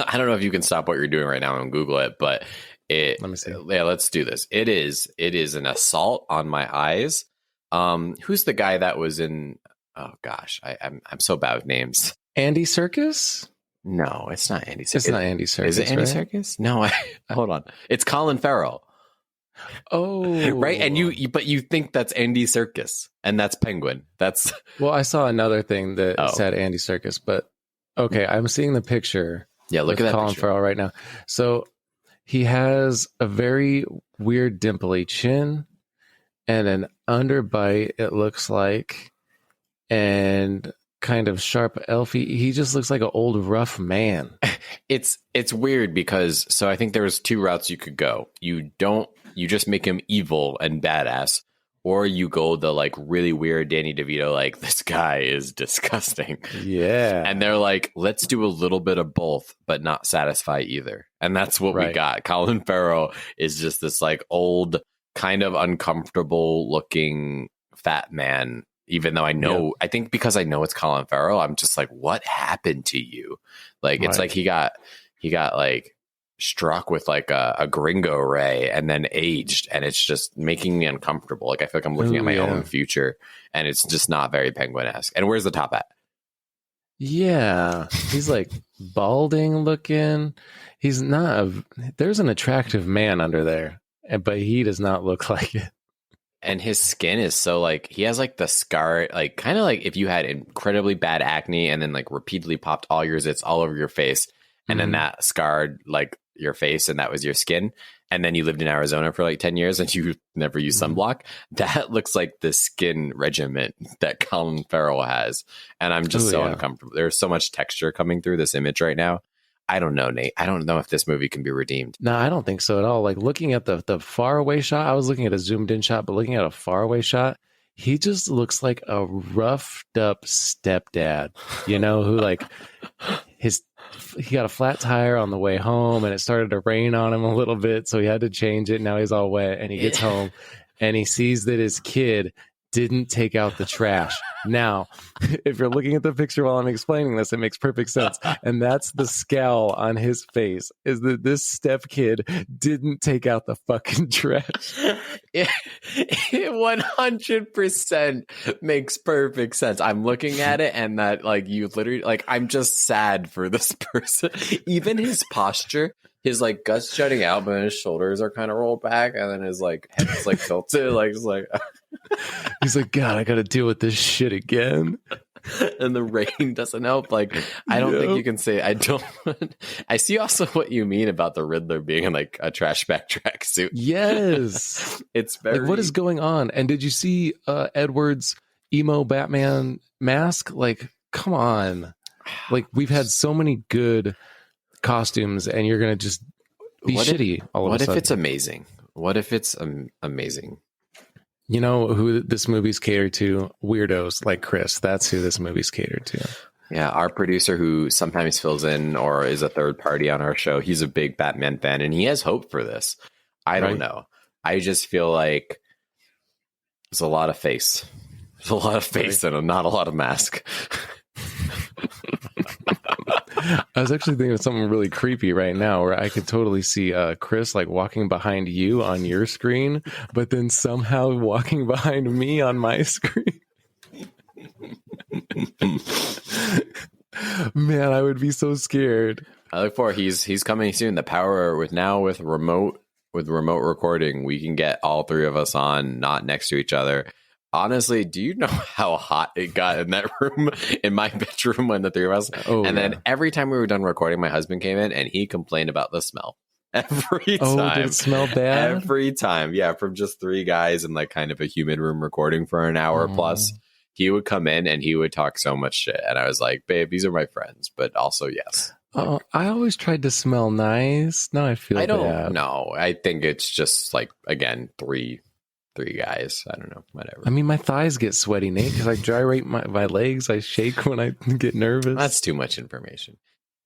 I don't know if you can stop what you're doing right now and Google it, but let me see. Yeah, let's do this. It is an assault on my eyes. Who's the guy that was in? Oh gosh, I'm so bad with names. Andy Serkis? No, it's not Andy Serkis. It's not Andy Serkis. Is it Andy right? Serkis? No, hold on. It's Colin Farrell. Oh, right. And but you think that's Andy Serkis, and that's Penguin. That's well, I saw another thing that said Andy Serkis, but okay, I'm seeing the picture. Yeah, look at that Colin Farrell right now. So he has a very weird dimply chin and an underbite, it looks like, and kind of sharp elfie. He just looks like an old rough man. It's weird because I think there was two routes you could go. You just make him evil and badass, or you go the like really weird Danny DeVito, like, this guy is disgusting. Yeah. And they're like, let's do a little bit of both, but not satisfy either. And that's what we got. Colin Farrell is just this like old, kind of uncomfortable looking fat man. Even though I think because I know it's Colin Farrell, I'm just like, what happened to you? Like, it's like he got like struck with like a gringo ray and then aged, and it's just making me uncomfortable. Like, I feel like I'm looking at my own future, and it's just not very Penguin-esque. And where's the top at? Yeah, he's like balding looking. He's not there's an attractive man under there, but he does not look like it. And his skin is so like, he has like the scar, like kind of like if you had incredibly bad acne and then like repeatedly popped all your zits all over your face, and then that scarred like your face, and that was your skin, and then you lived in Arizona for like 10 years and you never used sunblock. That looks like the skin regimen that Colin Farrell has, and I'm just uncomfortable. There's so much texture coming through this image right now. I don't know, Nate. I don't know if this movie can be redeemed. No, I don't think so at all. Like, looking at the far away shot, I was looking at a zoomed in shot, but looking at a far away shot, he just looks like a roughed up stepdad, you know, who like his he got a flat tire on the way home, and it started to rain on him a little bit, so he had to change it. Now he's all wet, and he gets home, and he sees that his kid didn't take out the trash. Now, if you're looking at the picture while I'm explaining this, it makes perfect sense. And that's the scowl on his face, is that this step kid didn't take out the fucking trash. It 100% makes perfect sense. I'm looking at it, and that, like, you literally, like, I'm just sad for this person. Even his posture, his, like, guts jutting out, but his shoulders are kind of rolled back, and then his, like, head's, like, tilted, like, just like... He's like, God, I gotta deal with this shit again. And the rain doesn't help. Like, I don't think you can say I don't. I see also what you mean about the Riddler being in, like, a trash bag tracksuit. Yes. It's very... Like, what is going on? And did you see Edward's emo Batman mask? Like, come on. Like, we've had so many good costumes, and you're gonna just be shitty all of a sudden. What if it's amazing? What if it's amazing? You know who this movie's catered to? Weirdos like Chris. That's who this movie's catered to. Yeah, our producer, who sometimes fills in or is a third party on our show, he's a big Batman fan, and he has hope for this. I don't know. I just feel like there's a lot of face. There's a lot of face and not a lot of mask. I was actually thinking of something really creepy right now, where I could totally see Chris, like, walking behind you on your screen, but then somehow walking behind me on my screen. Man, I would be so scared. I look for he's coming soon. The power with remote recording, we can get all three of us on, not next to each other. Honestly, do you know how hot it got in that room, in my bedroom, when the three of us? Oh, and then every time we were done recording, my husband came in and he complained about the smell. Every time. Oh, did it smell bad? Every time. Yeah, from just three guys in, like, kind of a humid room recording for an hour plus. He would come in and he would talk so much shit. And I was like, babe, these are my friends, but also yes. Oh, I always tried to smell nice. Now I feel bad. I don't know. I think it's just, like, again, three guys. I don't know. Whatever. I mean, my thighs get sweaty, Nate, because I gyrate my legs. I shake when I get nervous. That's too much information.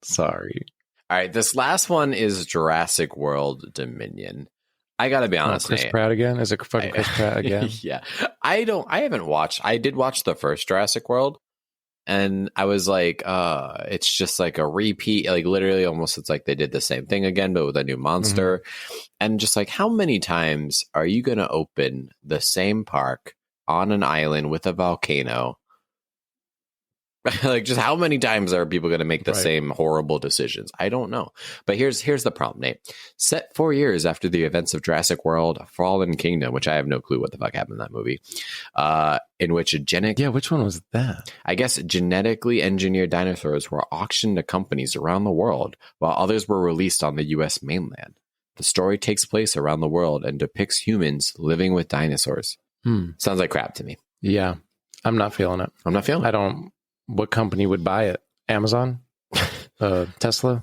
Sorry. All right. This last one is Jurassic World Dominion. I gotta be honest. Chris Pratt again? Is it fucking Chris Pratt again? Yeah. I haven't watched. I did watch the first Jurassic World, and I was like, it's just like a repeat. Like, literally, almost, it's like they did the same thing again, but with a new monster. And just like, how many times are you gonna open the same park on an island with a volcano? Like, just how many times are people going to make the same horrible decisions? I don't know. But here's the problem, Nate. Set 4 years after the events of Jurassic World Fallen Kingdom, which I have no clue what the fuck happened in that movie, in which which one was that? I guess genetically engineered dinosaurs were auctioned to companies around the world, while others were released on the U.S. mainland. The story takes place around the world and depicts humans living with dinosaurs. Sounds like crap to me. Yeah. I'm not feeling it. I don't... What company would buy it? Amazon? Tesla?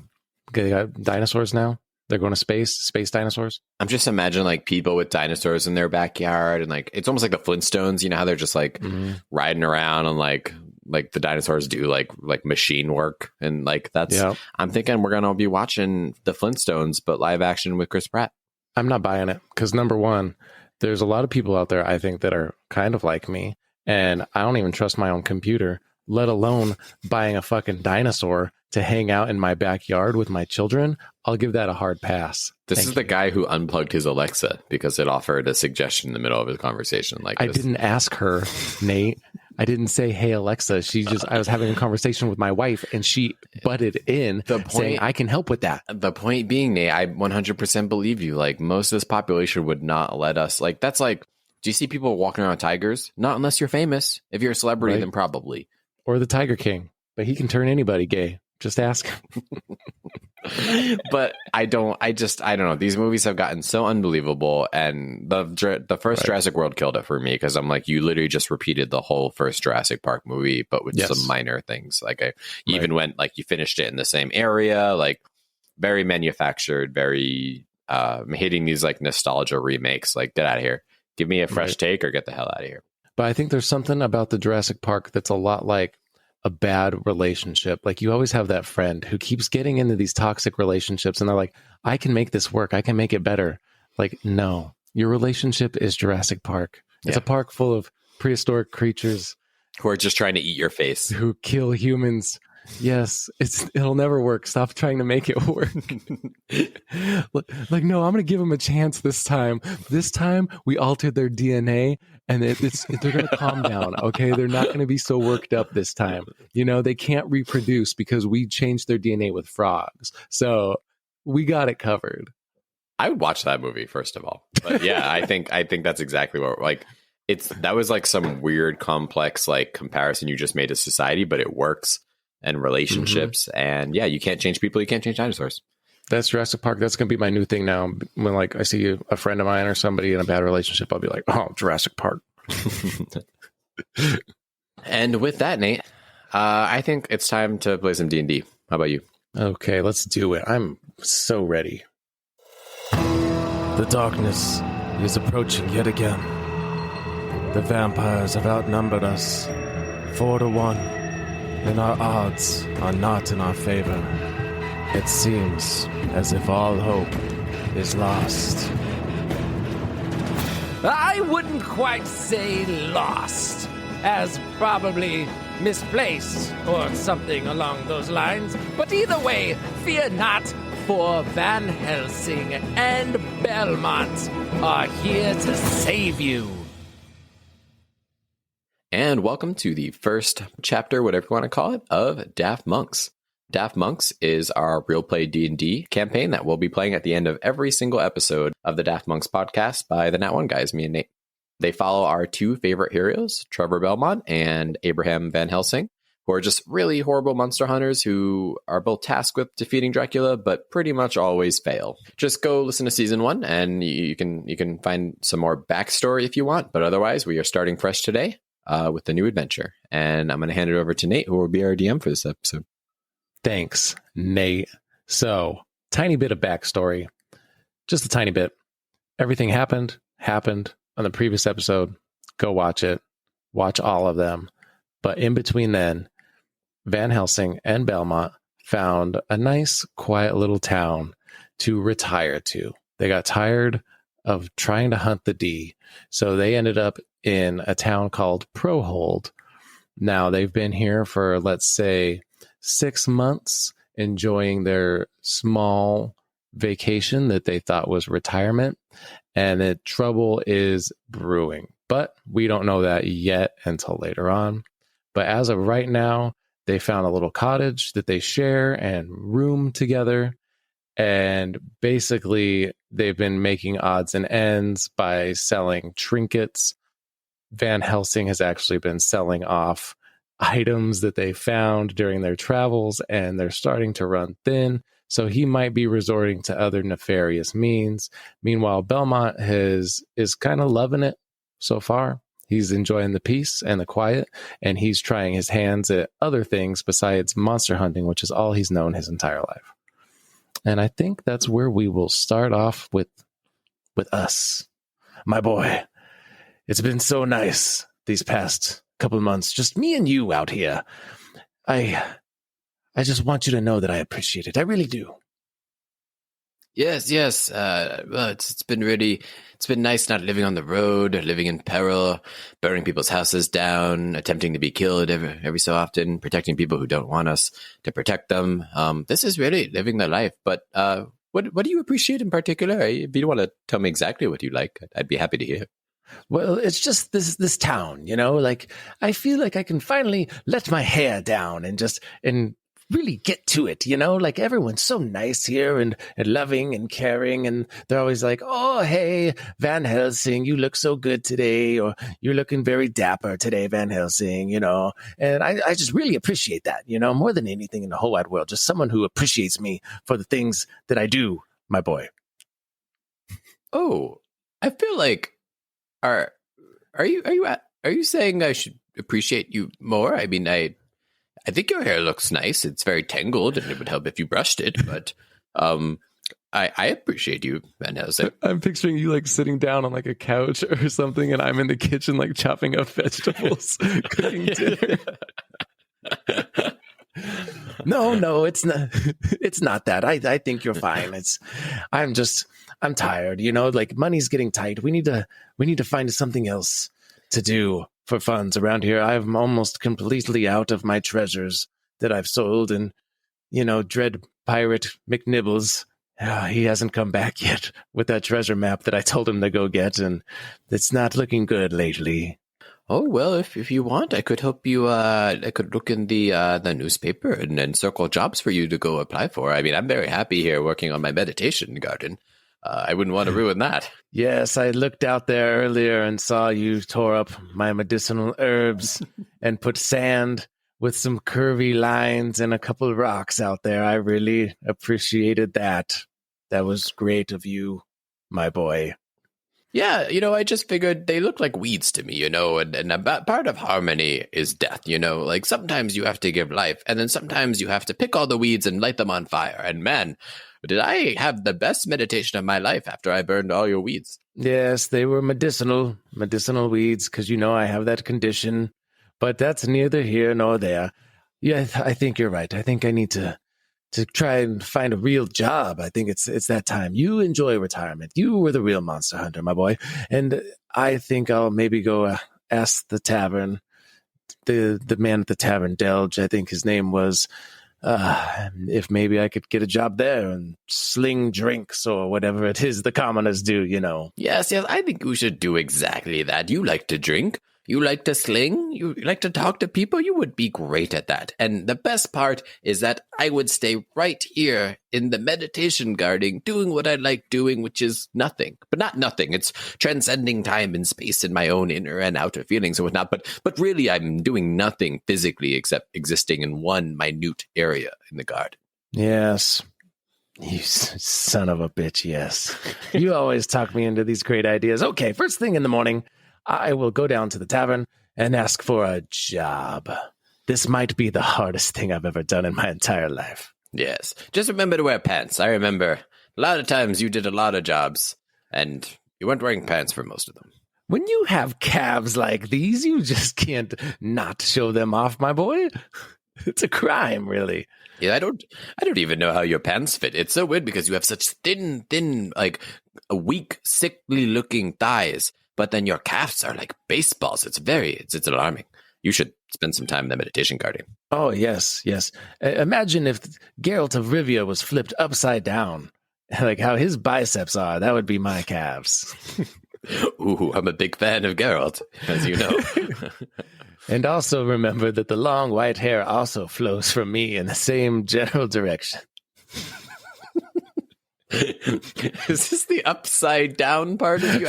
They got dinosaurs now? They're going to space dinosaurs? I'm just imagining, like, people with dinosaurs in their backyard, and, like, it's almost like the Flintstones, you know how they're just, like, riding around, and like the dinosaurs do like machine work, and, like, that's I'm thinking we're going to be watching the Flintstones but live action with Chris Pratt. I'm not buying it, because number one, there's a lot of people out there, I think, that are kind of like me, and I don't even trust my own computer, let alone buying a fucking dinosaur to hang out in my backyard with my children. I'll give that a hard pass. This is the guy who unplugged his Alexa because it offered a suggestion in the middle of his conversation. Like, I didn't ask her, Nate. I didn't say, hey, Alexa. I was having a conversation with my wife, and she butted in saying, I can help with that. The point being, Nate, I 100% believe you. Like, most of this population would not let us. Like, that's like, do you see people walking around tigers? Not unless you're famous. If you're a celebrity, then probably. Or the Tiger King, but he can turn anybody gay. Just ask. But I don't know. These movies have gotten so unbelievable, and the first Jurassic World killed it for me, because I'm like, you literally just repeated the whole first Jurassic Park movie, but with some minor things. Like, I even went, like, you finished it in the same area, like, very manufactured, very hitting these, like, nostalgia remakes. Like, get out of here. Give me a fresh take or get the hell out of here. But I think there's something about the Jurassic Park that's a lot like a bad relationship, like you always have that friend who keeps getting into these toxic relationships and they're like, I can make this work. I can make it better. Like, no, your relationship is Jurassic Park. It's a park full of prehistoric creatures who are just trying to eat your face, who kill humans. Yes, it'll never work. Stop trying to make it work. Like, no, I'm going to give them a chance this time. This time we altered their DNA and they're going to calm down. Okay. They're not going to be so worked up this time. You know, they can't reproduce because we changed their DNA with frogs. So we got it covered. I would watch that movie, first of all. But yeah, I think that's exactly what, like, that was like some weird complex like comparison you just made to society, but it works. And relationships, and yeah, you can't change people, you can't change dinosaurs. That's Jurassic Park. That's gonna be my new thing now. When like I see a friend of mine or somebody in a bad relationship, I'll be like, oh, Jurassic Park. And with that, Nate, I think it's time to play some D&D. How about you? Okay, let's do it. I'm so ready. The darkness is approaching yet again. The vampires have outnumbered us 4-1. And our odds are not in our favor. It seems as if all hope is lost. I wouldn't quite say lost, as probably misplaced or something along those lines. But either way, fear not, for Van Helsing and Belmont are here to save you. And welcome to the first chapter, whatever you want to call it, of Daft Monks. Daft Monks is our real play D&D campaign that we'll be playing at the end of every single episode of the Daft Monks podcast by the Nat One guys, me and Nate. They follow our two favorite heroes, Trevor Belmont and Abraham Van Helsing, who are just really horrible monster hunters who are both tasked with defeating Dracula, but pretty much always fail. Just go listen to season 1 and you can find some more backstory if you want. But otherwise, we are starting fresh today with the new adventure. And I'm going to hand it over to Nate, who will be our DM for this episode. Thanks, Nate. So, tiny bit of backstory. Just a tiny bit. Everything happened on the previous episode. Go watch it. Watch all of them. But in between then, Van Helsing and Belmont found a nice, quiet little town to retire to. They got tired of trying to hunt the D, so they ended up in a town called Prohold. Now, they've been here for, let's say, 6 months, enjoying their small vacation that they thought was retirement, and that trouble is brewing. But we don't know that yet until later on. But as of right now, they found a little cottage that they share and room together. And basically, they've been making odds and ends by selling trinkets. Van Helsing has actually been selling off items that they found during their travels, and they're starting to run thin. So he might be resorting to other nefarious means. Meanwhile, Belmont is kind of loving it so far. He's enjoying the peace and the quiet, and he's trying his hands at other things besides monster hunting, which is all he's known his entire life. And I think that's where we will start off with us. My boy, it's been so nice these past couple of months, just me and you out here. I just want you to know that I appreciate it. I really do. Yes. Well, it's been nice not living on the road, living in peril, burning people's houses down, attempting to be killed every so often, protecting people who don't want us to protect them. This is really living the life. But what do you appreciate in particular? If you don't want to tell me exactly what you like, I'd be happy to hear. Well, it's just this town, you know, like I feel like I can finally let my hair down and really get to it, you know, like everyone's so nice here and loving and caring, and they're always like, oh, hey, Van Helsing, you look so good today, or you're looking very dapper today, Van Helsing, you know, and I just really appreciate that, you know, more than anything in the whole wide world, just someone who appreciates me for the things that I do, my boy. Oh, I feel like are you saying I should appreciate you more? I mean, I think your hair looks nice. It's very tangled, and it would help if you brushed it. But I appreciate you, Van Helsing. I'm picturing you like sitting down on like a couch or something, and I'm in the kitchen like chopping up vegetables, cooking dinner. No, it's not. It's not that. I think you're fine. I'm tired. Like money's getting tight. We need to find something else to do for funds around here. I'm almost completely out of my treasures that I've sold, and Dread Pirate McNibbles. He hasn't come back yet with that treasure map that I told him to go get, and it's not looking good lately. Oh, well, if you want, I could help you. I could look in the newspaper and circle jobs for you to go apply for. I mean, I'm very happy here working on my meditation garden. I wouldn't want to ruin that. Yes, I looked out there earlier and saw you tore up my medicinal herbs and put sand with some curvy lines and a couple of rocks out there. I really appreciated that. That was great of you, my boy. Yeah, I just figured they look like weeds to me, and about part of harmony is death, like sometimes you have to give life, and then sometimes you have to pick all the weeds and light them on fire. And man, did I have the best meditation of my life after I burned all your weeds. Yes, they were medicinal weeds, because I have that condition, but that's neither here nor there. Yeah, I think you're right. I think I need to try and find a real job. I think it's that time. You enjoy retirement. You were the real monster hunter, my boy. And I think I'll maybe go ask the tavern, the man at the tavern, Delge, I think his name was, if maybe I could get a job there and sling drinks or whatever it is the commoners do, Yes, I think you should do exactly that. You like to drink. You like to sling? You like to talk to people? You would be great at that. And the best part is that I would stay right here in the meditation garden doing what I like doing, which is nothing. But not nothing. It's transcending time and space in my own inner and outer feelings and whatnot. But really, I'm doing nothing physically except existing in one minute area in the garden. Yes. You son of a bitch, yes. You always talk me into these great ideas. Okay, first thing in the morning, I will go down to the tavern and ask for a job. This might be the hardest thing I've ever done in my entire life. Yes. Just remember to wear pants. I remember a lot of times you did a lot of jobs, and you weren't wearing pants for most of them. When you have calves like these, you just can't not show them off, my boy. It's a crime, really. Yeah, I don't even know how your pants fit. It's so weird because you have such thin, like weak, sickly looking thighs. But then your calves are like baseballs. It's alarming. You should spend some time in the meditation garden. Oh, yes. Imagine if Geralt of Rivia was flipped upside down. Like how his biceps are. That would be my calves. Ooh, I'm a big fan of Geralt, as you know. And also remember that the long white hair also flows from me in the same general direction. Is this the upside down part of you?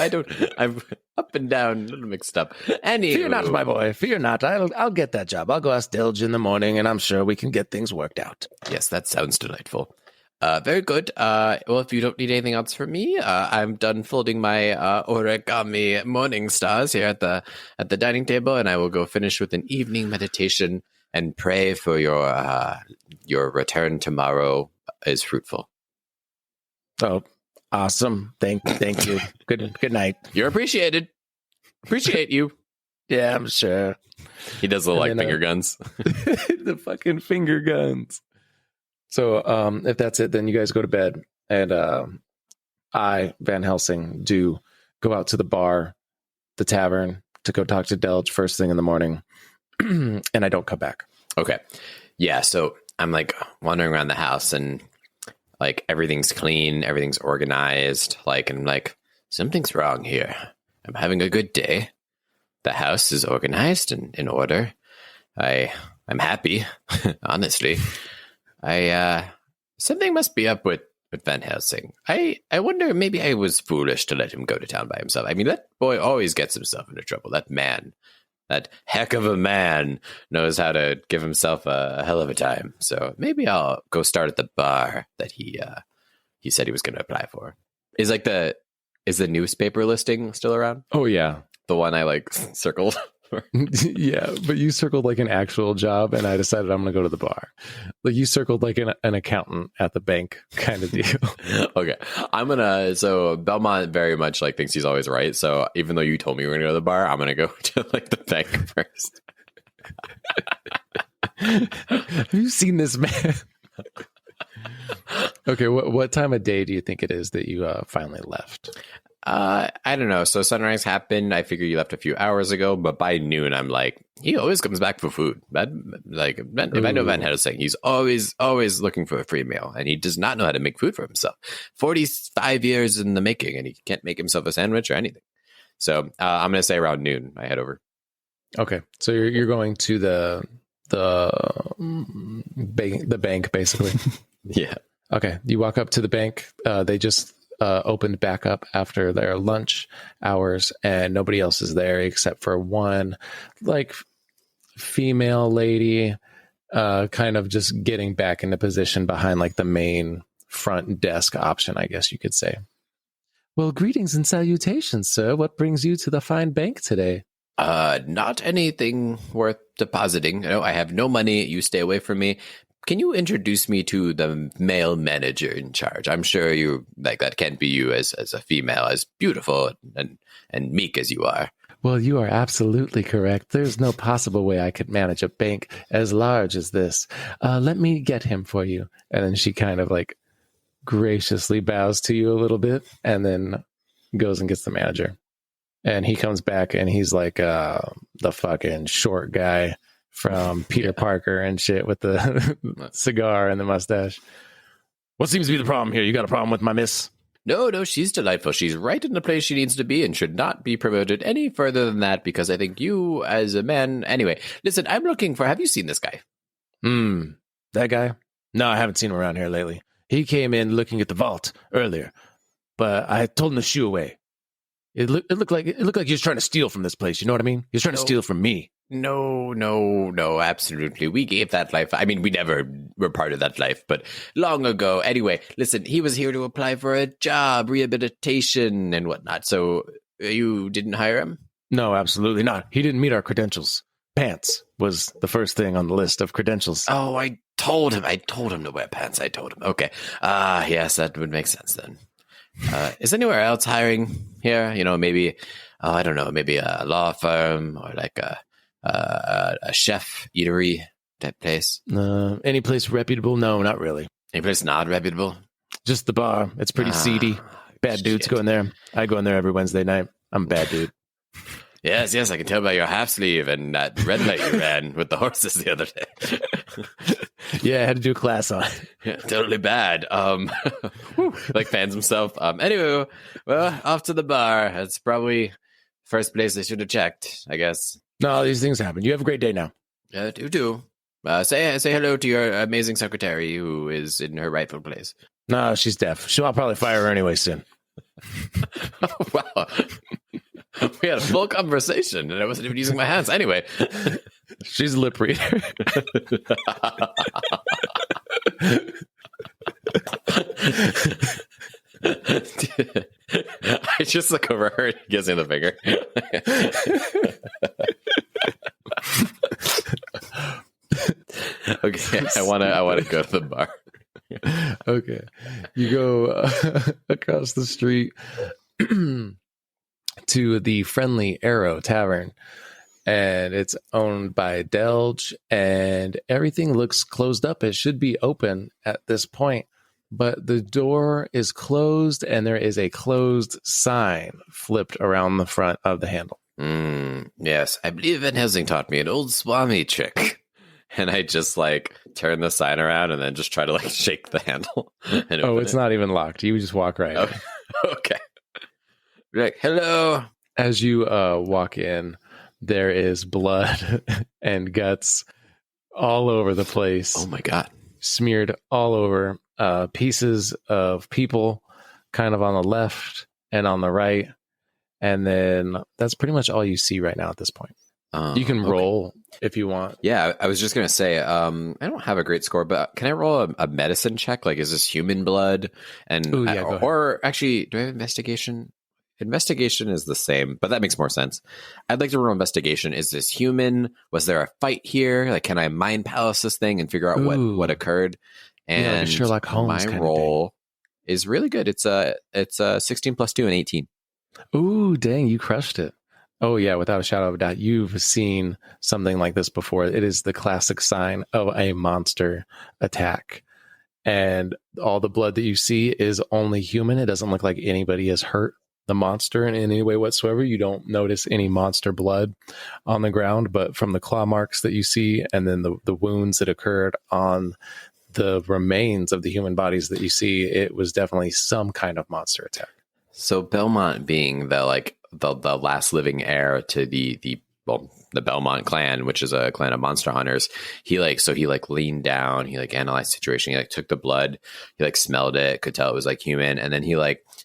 I'm up and down, a little mixed up. Anyway. Fear not, my boy. Fear not. I'll get that job. I'll go ask Delge in the morning, and I'm sure we can get things worked out. Yes, that sounds delightful. Very good. Well, if you don't need anything else from me, I'm done folding my origami morning stars here at the dining table, and I will go finish with an evening meditation and pray for your return tomorrow is fruitful. Oh, awesome. Thank you. Good night. You're appreciated. Appreciate you. Yeah, I'm sure. He does look like finger guns. The fucking finger guns. So if that's it, then you guys go to bed. And I, Van Helsing, do go out to the bar, the tavern, to go talk to Delge first thing in the morning. And I don't come back. Okay. Yeah, so I'm like wandering around the house and like everything's clean, everything's organized. Like, and I'm like, something's wrong here. I'm having a good day. The house is organized and in order. I'm happy, honestly. Something must be up with Van Helsing. I wonder, maybe I was foolish to let him go to town by himself. I mean, that boy always gets himself into trouble. That man, that heck of a man, knows how to give himself a hell of a time. So maybe I'll go start at the bar that he said he was going to apply for. Is the newspaper listing still around? Oh, yeah. The one I like circled. Yeah, but you circled like an actual job, and I decided I'm going to go to the bar. Like you circled like an accountant at the bank kind of deal. Okay, so Belmont very much like thinks he's always right. So even though you told me you were going to go to the bar, I'm going to go to like the bank first. Have you seen this man? Okay, what time of day do you think it is that you finally left? I don't know. So sunrise happened. I figure you left a few hours ago, but by noon, I'm like, he always comes back for food. If I know Van Helsing, he's always looking for a free meal, and he does not know how to make food for himself. 45 years in the making, and he can't make himself a sandwich or anything. So I'm going to say around noon, I head over. Okay, so you're going to the bank, basically. Yeah. Okay, you walk up to the bank. They just opened back up after their lunch hours, and nobody else is there except for one like female lady, kind of just getting back into position behind like the main front desk option, I guess you could say. Well, greetings and salutations, sir. What brings you to the fine bank today? Not anything worth depositing. No, I have no money. You stay away from me. Can you introduce me to the male manager in charge? I'm sure you like that can't be you as a female, as beautiful and meek as you are. Well, you are absolutely correct. There's no possible way I could manage a bank as large as this. Let me get him for you. And then she kind of like graciously bows to you a little bit and then goes and gets the manager. And he comes back and he's like the fucking short guy from Peter Parker and shit with the cigar and the mustache. What seems to be the problem here? You got a problem with my miss? No, she's delightful. She's right in the place she needs to be and should not be promoted any further than that, because I think you as a man... Anyway, listen, I'm looking for... Have you seen this guy? That guy? No, I haven't seen him around here lately. He came in looking at the vault earlier, but I told him to shoo away. It looked like he was trying to steal from this place. You know what I mean? He was trying to steal from me. No, absolutely. We gave that life. I mean, we never were part of that life, but long ago. Anyway, listen, he was here to apply for a job, rehabilitation, and whatnot. So you didn't hire him? No, absolutely not. He didn't meet our credentials. Pants was the first thing on the list of credentials. Oh, I told him to wear pants. I told him. Okay. Yes, that would make sense then. Is anywhere else hiring here? You know, maybe, I don't know, maybe a law firm or like a chef eatery type place. Any place reputable? No, not really. Any place not reputable? Just the bar. It's pretty seedy. Bad dudes go in there. I go in there every Wednesday night. I'm a bad dude. Yes, I can tell by your half sleeve and that red light you ran with the horses the other day. Yeah, I had to do a class on it. Yeah, totally bad. Like fans himself. Anyway, well, off to the bar. That's probably the first place I should have checked, I guess. No, these things happen. You have a great day now. Do. Say hello to your amazing secretary who is in her rightful place. No, she's deaf. I'll probably fire her anyway soon. Oh, wow. We had a full conversation and I wasn't even using my hands. Anyway. She's a lip reader. I just look over her and he gives me the finger. Okay, I wanna go to the bar. Okay. You go across the street to the Friendly Arrow Tavern, and it's owned by Delge, and everything looks closed up. It should be open at this point, but the door is closed and there is a closed sign flipped around the front of the handle. Yes, I believe Van Helsing taught me an old Swami trick. And I just like turn the sign around and then just try to like shake the handle. And it's not even locked. You just walk right in. Okay. Like, hello. As you walk in, there is blood and guts all over the place. Oh my God. Smeared all over. Pieces of people kind of on the left and on the right. And then that's pretty much all you see right now at this point. You can roll if you want. Yeah, I was just going to say, I don't have a great score, but can I roll a medicine check? Like, is this human blood? And Ooh, yeah, or actually, do I have investigation? Investigation is the same, but that makes more sense. I'd like to roll investigation. Is this human? Was there a fight here? Like, can I mind palace this thing and figure out what occurred? And like Sherlock Holmes my roll is really good. It's a 16 plus 2 and 18. Ooh, dang, you crushed it. Oh, yeah, without a shadow of a doubt. You've seen something like this before. It is the classic sign of a monster attack. And all the blood that you see is only human. It doesn't look like anybody has hurt the monster in any way whatsoever. You don't notice any monster blood on the ground, but from the claw marks that you see and then the wounds that occurred on the remains of the human bodies that you see, it was definitely some kind of monster attack. So Belmont being the last living heir to the Belmont clan, which is a clan of monster hunters, he leaned down, he analyzed the situation, he took the blood, he smelled it, could tell it was human, and then he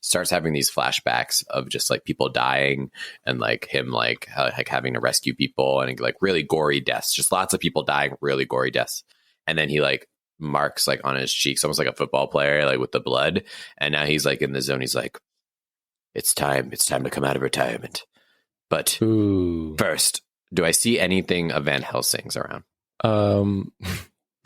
starts having these flashbacks of just people dying and him having to rescue people and really gory deaths, just lots of people dying, really gory deaths. And then he marks on his cheeks almost like a football player with the blood, and now he's in the zone. He's it's time to come out of retirement. But first, do I see anything of Van Helsing's around?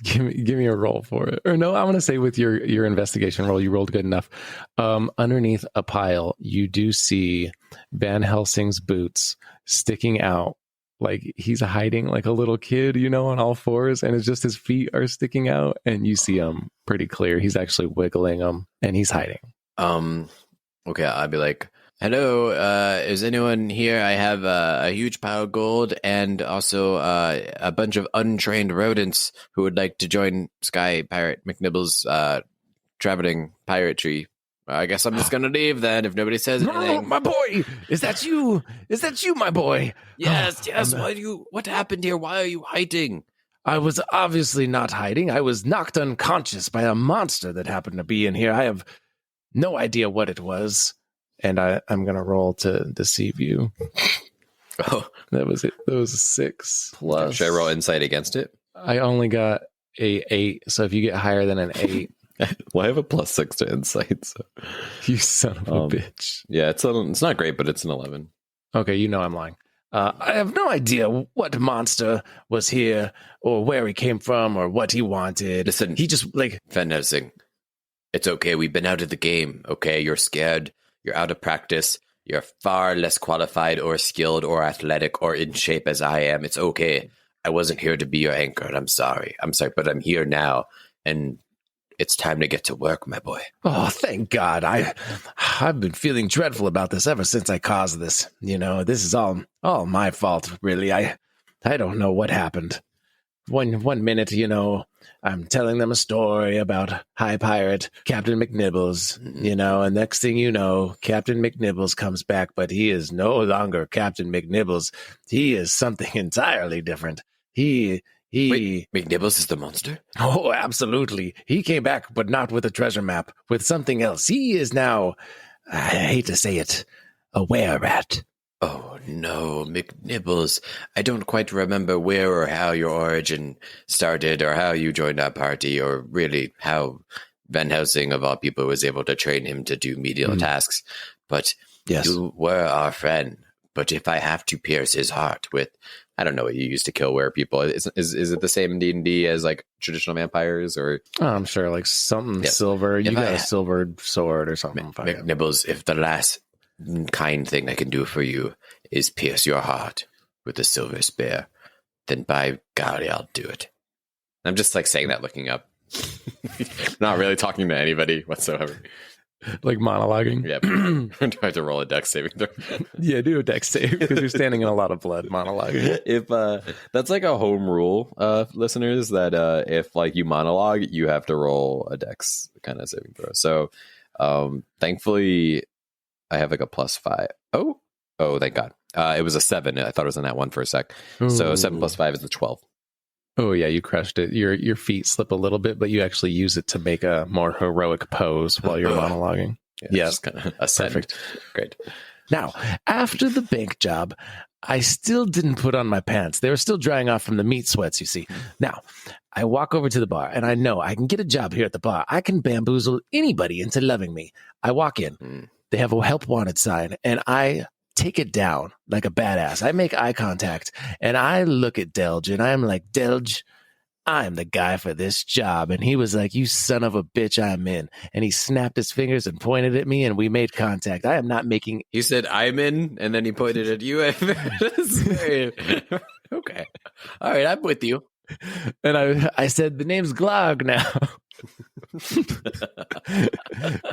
Give me a roll for it. Or no, I want to say with your investigation roll, you rolled good enough. Underneath a pile, you do see Van Helsing's boots sticking out. He's hiding like a little kid, on all fours, and it's just his feet are sticking out, and you see him pretty clear. He's actually wiggling them, and he's hiding. Okay, I'd be hello, is anyone here? I have a huge pile of gold and also a bunch of untrained rodents who would like to join Sky Pirate McNibble's traveling piratry. I guess I'm just going to leave then if nobody says anything. No, my boy! Is that you? Is that you, my boy? Yes. What happened here? Why are you hiding? I was obviously not hiding. I was knocked unconscious by a monster that happened to be in here. I have no idea what it was. And I'm going to roll to deceive you. Oh, that was it. That was a 6 plus. Should I roll insight against it? I only got a 8. So if you get higher than an 8. Well, I have a +6 to insight. So. You son of a bitch. Yeah, it's not great, but it's an 11. Okay, I'm lying. I have no idea what monster was here or where he came from or what he wanted. Listen, he just Van Helsing, it's okay. We've been out of the game. Okay, you're scared. You're out of practice. You're far less qualified or skilled or athletic or in shape as I am. It's okay. I wasn't here to be your anchor, and I'm sorry, but I'm here now, and it's time to get to work, my boy. Oh, thank God. I've been feeling dreadful about this ever since I caused this. This is all my fault, really. I don't know what happened. One minute, I'm telling them a story about High Pirate Captain McNibbles, and next thing you know, Captain McNibbles comes back, but he is no longer Captain McNibbles. He is something entirely different. Wait, McNibbles is the monster? Oh, absolutely. He came back, but not with a treasure map, with something else. He is now, I hate to say it, a were-rat. Oh, no, McNibbles. I don't quite remember where or how your origin started or how you joined our party or really how Van Helsing, of all people, was able to train him to do menial tasks. But yes, you were our friend. But if I have to pierce his heart with, I don't know what you used to kill were people. Is it the same in D&D as traditional vampires or? Oh, I'm sure something silver. You got a silver sword or something. McNibbles, if the last kind thing I can do for you is pierce your heart with a silver spear, then by golly, I'll do it. I'm just saying that looking up. Not really talking to anybody whatsoever. Monologuing. Yeah. Do I have to roll a dex saving throw? Yeah, do a dex save because you're standing in a lot of blood monologuing. If that's a home rule, listeners, that if you monologue, you have to roll a dex kind of saving throw. So thankfully I have a +5. Oh, thank God. It was a 7. I thought it was in that one for a sec. Ooh. So 7 + 5 is a 12. Oh yeah, you crushed it. Your feet slip a little bit, but you actually use it to make a more heroic pose while you're monologuing. Yes, kind of ascend. Perfect. Great. Now, after the bank job, I still didn't put on my pants. They were still drying off from the meat sweats, you see. Now, I walk over to the bar, and I know I can get a job here at the bar. I can bamboozle anybody into loving me. I walk in. They have a help wanted sign, and I take it down like a badass. I make eye contact, and I look at Delge, and I'm like, Delge, I'm the guy for this job. And he was like, you son of a bitch, I'm in. And he snapped his fingers and pointed at me, and we made contact. I am not making... He said, I'm in, and then he pointed at you. Okay. All right, I'm with you. And I said, the name's Glog now.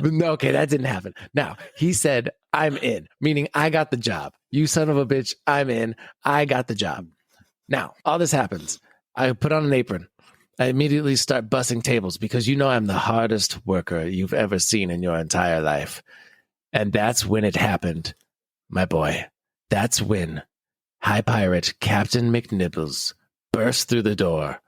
But no, okay, that didn't happen. Now, he said, I'm in, meaning I got the job. You son of a bitch, I'm in. I got the job. Now, all this happens. I put on an apron. I immediately start bussing tables because you know I'm the hardest worker you've ever seen in your entire life. And that's when it happened, my boy. That's when High Pirate Captain McNibbles burst through the door.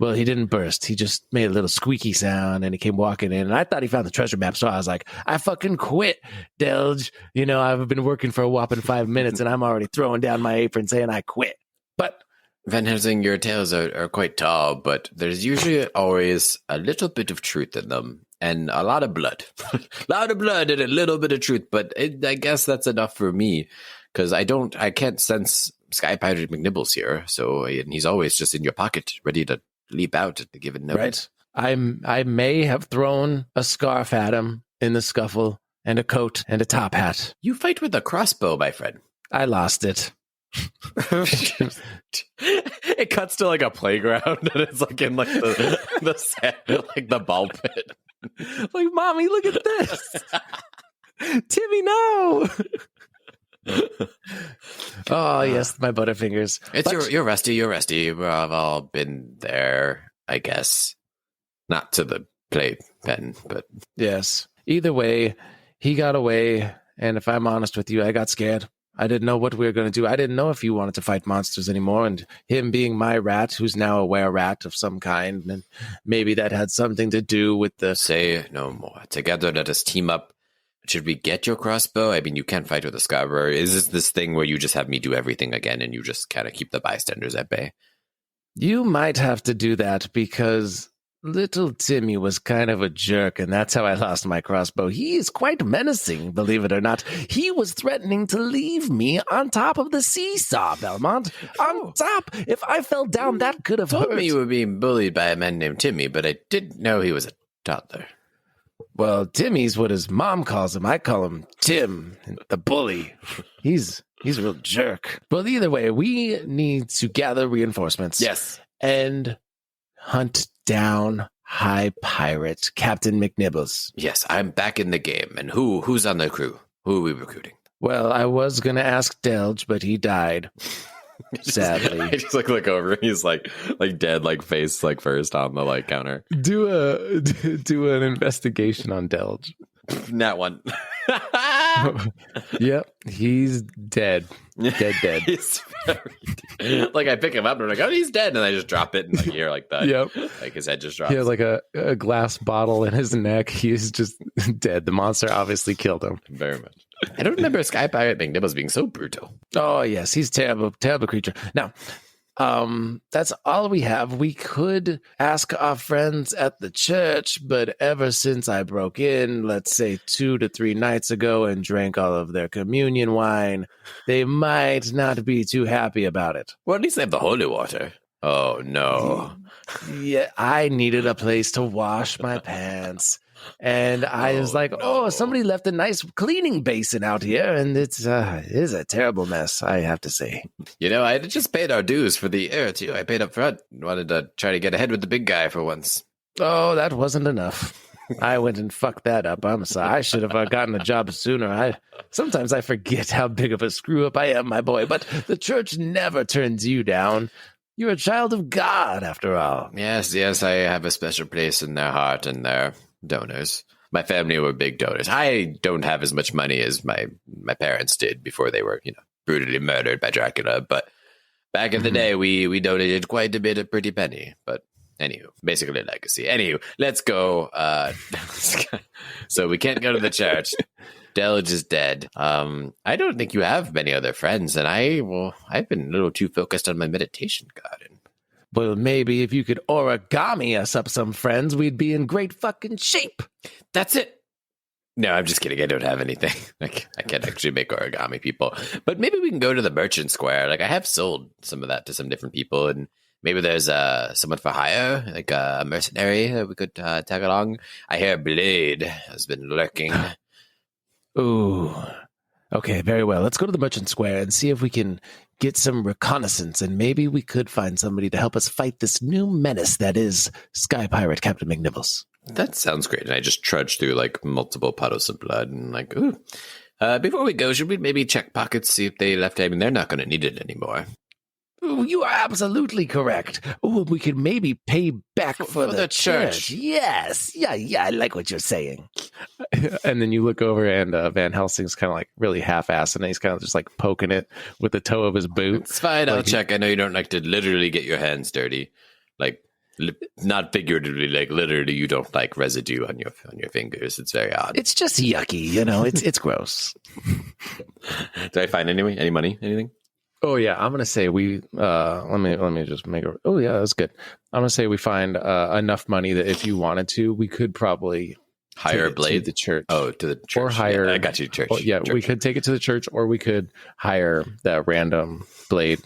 Well, he didn't burst. He just made a little squeaky sound, and he came walking in. And I thought he found the treasure map, so I was like, I fucking quit, Delge. You know, I've been working for a whopping 5 minutes, and I'm already throwing down my apron saying I quit. But Van Helsing, your tales are quite tall, but there's usually always a little bit of truth in them, and a lot of blood. A lot of blood and a little bit of truth, but I guess that's enough for me, because I can't sense Sky Pirate McNibbles here, so and he's always just in your pocket, ready to leap out at the given moment. Right. I may have thrown a scarf at him in the scuffle, and a coat and a top hat. You fight with a crossbow, my friend. I lost it. It cuts to like a playground, and it's like in like the sand, like the ball pit. Like, mommy, look at this. Timmy, no. Oh yes, my butterfingers. You're rusty. You're rusty. We've all been there, I guess. Not to the playpen, but yes. Either way, he got away, and if I'm honest with you, I got scared. I didn't know what we were going to do. I didn't know if you wanted to fight monsters anymore, and him being my rat, who's now a were-rat of some kind, and maybe that had something to do with the... Say no more. Together, let us team up. Should we get your crossbow? I mean, you can't fight with a scarver. Is this thing where you just have me do everything again, and you just kind of keep the bystanders at bay? You might have to do that, because little Timmy was kind of a jerk, and that's how I lost my crossbow. He is quite menacing, believe it or not. He was threatening to leave me on top of the seesaw, Belmont. On top! If I fell down, that could have hurt. Told me you were being bullied by a man named Timmy, but I didn't know he was a toddler. Well, Timmy's what his mom calls him. I call him Tim, the bully. He's a real jerk. Well, either way, we need to gather reinforcements. Yes. And hunt down High Pirate Captain McNibbles. Yes, I'm back in the game. And who's on the crew? Who are we recruiting? Well, I was going to ask Delge, but he died. Sadly. I just look over. He's like dead, like face like first on the like counter. Do an investigation on Delge. Not one. Yep, he's dead. Dead. He's like I pick him up and I'm like, oh, he's dead, and I just drop it and like hear like that. Yep, like his head just drops. He has like a glass bottle in his neck. He's just dead. The monster obviously killed him. Very much. I don't remember Sky Pirate McNibbles being so brutal. Oh yes, he's terrible creature. Now, that's all we have. We could ask our friends at the church, but ever since I broke in, let's say 2 to 3 nights ago, and drank all of their communion wine, they might not be too happy about it. Well, at least they have the holy water. Oh no. Yeah, I needed a place to wash my pants. And I was like, no. Somebody left a nice cleaning basin out here, and it is a terrible mess, I have to say. You know, I had just paid our dues for the year, too. I paid up front. Wanted to try to get ahead with the big guy for once. Oh, that wasn't enough. I went and fucked that up. I'm sorry. I should have gotten a job sooner. Sometimes I forget how big of a screw-up I am, my boy, but the church never turns you down. You're a child of God, after all. Yes, I have a special place in their heart and their donors. My family were big donors. I don't have as much money as my parents did before they were, brutally murdered by Dracula. But back in the day, we donated quite a bit of pretty penny. But anywho, basically a legacy. Anywho, let's go. So we can't go to the church. Delge is dead. I don't think you have many other friends, and I've been a little too focused on my meditation garden. Well, maybe if you could origami us up some friends, we'd be in great fucking shape. That's it. No, I'm just kidding. I don't have anything. I can't actually make origami people. But maybe we can go to the merchant square. Like, I have sold some of that to some different people, and maybe there's someone for hire, like a mercenary that we could tag along. I hear Blade has been lurking. Ooh. Okay, very well. Let's go to the Merchant Square and see if we can get some reconnaissance, and maybe we could find somebody to help us fight this new menace that is Sky Pirate Captain McNibbles. That sounds great. And I just trudge through like multiple puddles of blood and like, ooh. Before we go, should we maybe check pockets, see if they left? I mean, they're not going to need it anymore. Ooh, you are absolutely correct. Ooh, we could maybe pay back for the church. Yes. Yeah, I like what you're saying. And then you look over and Van Helsing's kind of like really half-assed, and he's kind of just like poking it with the toe of his boot. It's fine. I'll check. I know you don't like to literally get your hands dirty. Like, not figuratively, like literally you don't like residue on your fingers. It's very odd. It's just yucky, you know. It's gross. Did I find any money, anything? Oh yeah, I'm gonna say we. Let me just make it. Oh yeah, that's good. I'm gonna say we find enough money that if you wanted to, we could probably hire Blade to the church. Oh, to the church. Or hire. Yeah, I got you, church. Yeah, church. we could take it to the church, or we could hire that random Blade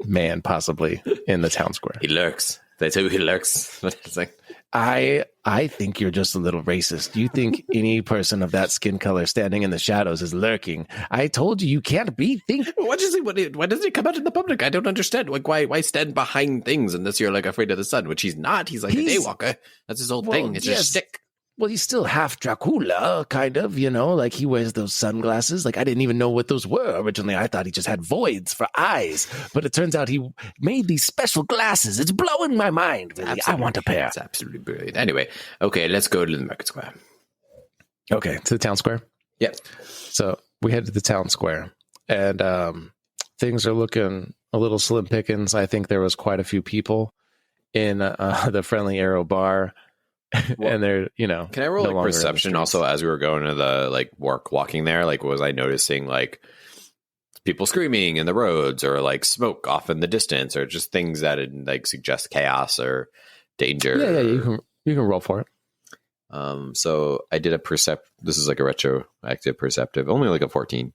man, possibly in the town square. He lurks. That's who he lurks. It's like, I think you're just a little racist. You think any person of that skin color standing in the shadows is lurking. I told you can't be why doesn't he come out in the public? I don't understand. Like, why stand behind things unless you're like afraid of the sun, which he's not. He's like a daywalker. That's his whole thing. It's just stick. Well, he's still half Dracula, kind of, you know, like he wears those sunglasses. Like I didn't even know what those were originally. I thought he just had voids for eyes, but it turns out he made these special glasses. It's blowing my mind, really. Absolutely. I want a pair. It's absolutely brilliant. Anyway, okay, let's go to the market square. Okay, to the town square? Yeah. So we head to the town square, and things are looking a little slim pickings. I think there was quite a few people in the Friendly Arrow bar. Well, and they're, you know, can I roll like perception also as we were going to the like walking there? Like, was I noticing like people screaming in the roads or like smoke off in the distance or just things that like suggest chaos or danger? Yeah, you can roll for it. So I did a this is like a retroactive perceptive, only like a 14.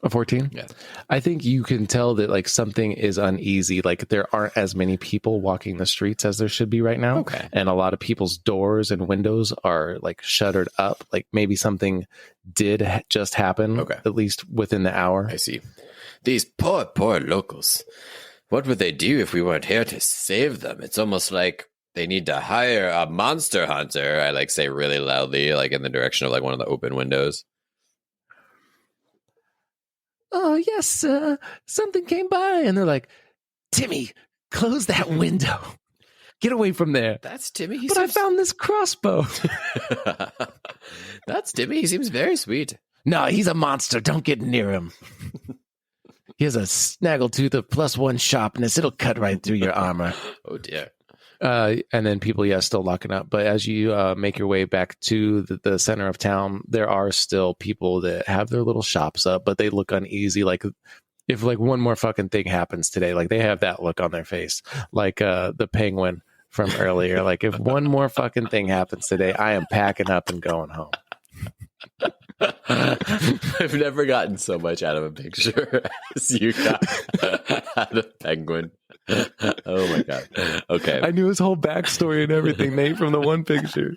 A 14? Yeah. I think you can tell that like something is uneasy. Like there aren't as many people walking the streets as there should be right now. Okay. And a lot of people's doors and windows are like shuttered up. Like maybe something did just happen. Okay. At least within the hour. I see. These poor locals. What would they do if we weren't here to save them? It's almost like they need to hire a monster hunter. I like say really loudly, like in the direction of like one of the open windows. Oh, yes, something came by. And they're like, Timmy, close that window. Get away from there. That's Timmy. I found this crossbow. That's Timmy. He seems very sweet. No, he's a monster. Don't get near him. He has a snaggletooth of +1 sharpness. It'll cut right through your armor. Oh, dear. And then people, still locking up. But as you make your way back to the center of town, there are still people that have their little shops up, but they look uneasy. Like if like one more fucking thing happens today, like they have that look on their face, like the penguin from earlier. Like if one more fucking thing happens today, I am packing up and going home. I've never gotten so much out of a picture as you got out of penguin. Oh my god. Okay. I knew his whole backstory and everything, Nate, from the one picture.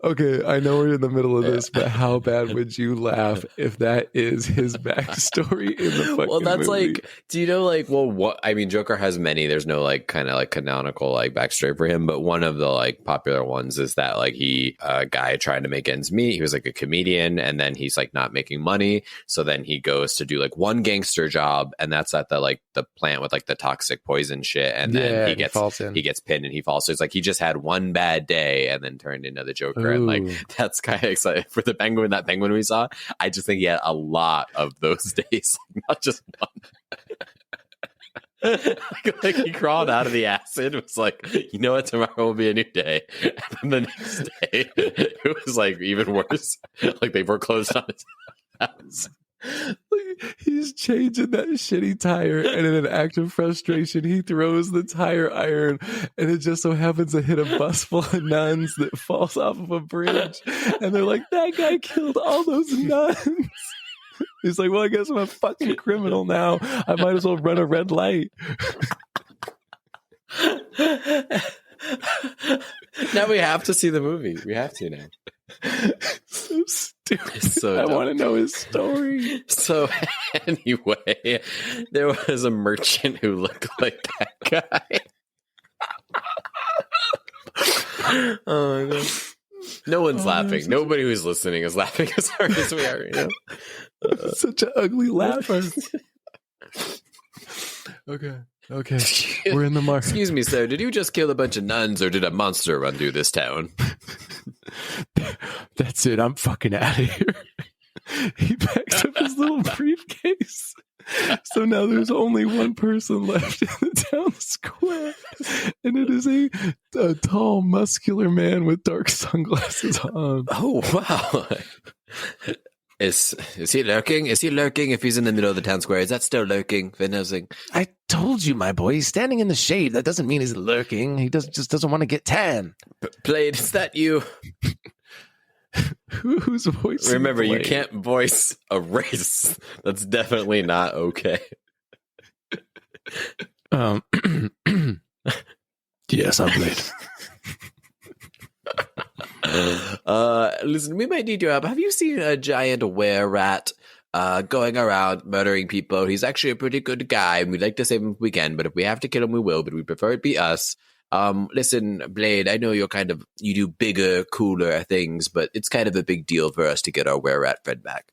Okay, I know we're in the middle of this, but how bad would you laugh if that is his backstory in the fucking Well, that's movie? like, do you know, like, well, what, I mean, Joker has many, there's no, like, kind of, like, canonical, like, backstory for him, but one of the, like, popular ones is that, like, a guy trying to make ends meet, he was, like, a comedian, and then he's, like, not making money, so then he goes to do, like, one gangster job, and that's at the, like, the plant with, like, the toxic poison shit, and then he gets pinned and he falls, so it's like, he just had one bad day, and then turned into the Joker. Ooh. And like that's kind of exciting for the penguin. That penguin we saw, I just think he had a lot of those days, not just one. like he crawled out of the acid. Was like, you know what? Tomorrow will be a new day. And then the next day, it was like even worse. Like they foreclosed on his house. He's changing that shitty tire, and in an act of frustration, he throws the tire iron, and it just so happens to hit a bus full of nuns that falls off of a bridge. And they're like, that guy killed all those nuns. He's like, well, I guess I'm a fucking criminal now. I might as well run a red light. Now we have to see the movie. We have to now. So stupid. So I dumb. want to know his story. So anyway, there was a merchant who looked like that guy. Oh my god. No one's laughing. Nobody who's listening is laughing as hard as we are, Such an ugly laugh. Okay. We're in the market. Excuse me, sir. Did you just kill a bunch of nuns or did a monster run through this town? That's it. I'm fucking out of here. He packs up his little briefcase. So now there's only one person left in the town square. And it is a tall, muscular man with dark sunglasses on. Oh, wow. Is he lurking? Is he lurking if he's in the middle of the town square? Is that still lurking, Van Helsing? I told you, my boy. He's standing in the shade. That doesn't mean he's lurking. He just doesn't want to get tan. Blade, is that you? Whose voice? Remember, you can't voice a race. That's definitely not okay. Yes, I'm Blade. Listen, we might need your help. Have you seen a giant were-rat going around murdering people? He's actually a pretty good guy, and we'd like to save him if we can, but if we have to kill him, we will, but we prefer it be us. Listen, Blade, I know you do bigger, cooler things, but it's kind of a big deal for us to get our were-rat friend back.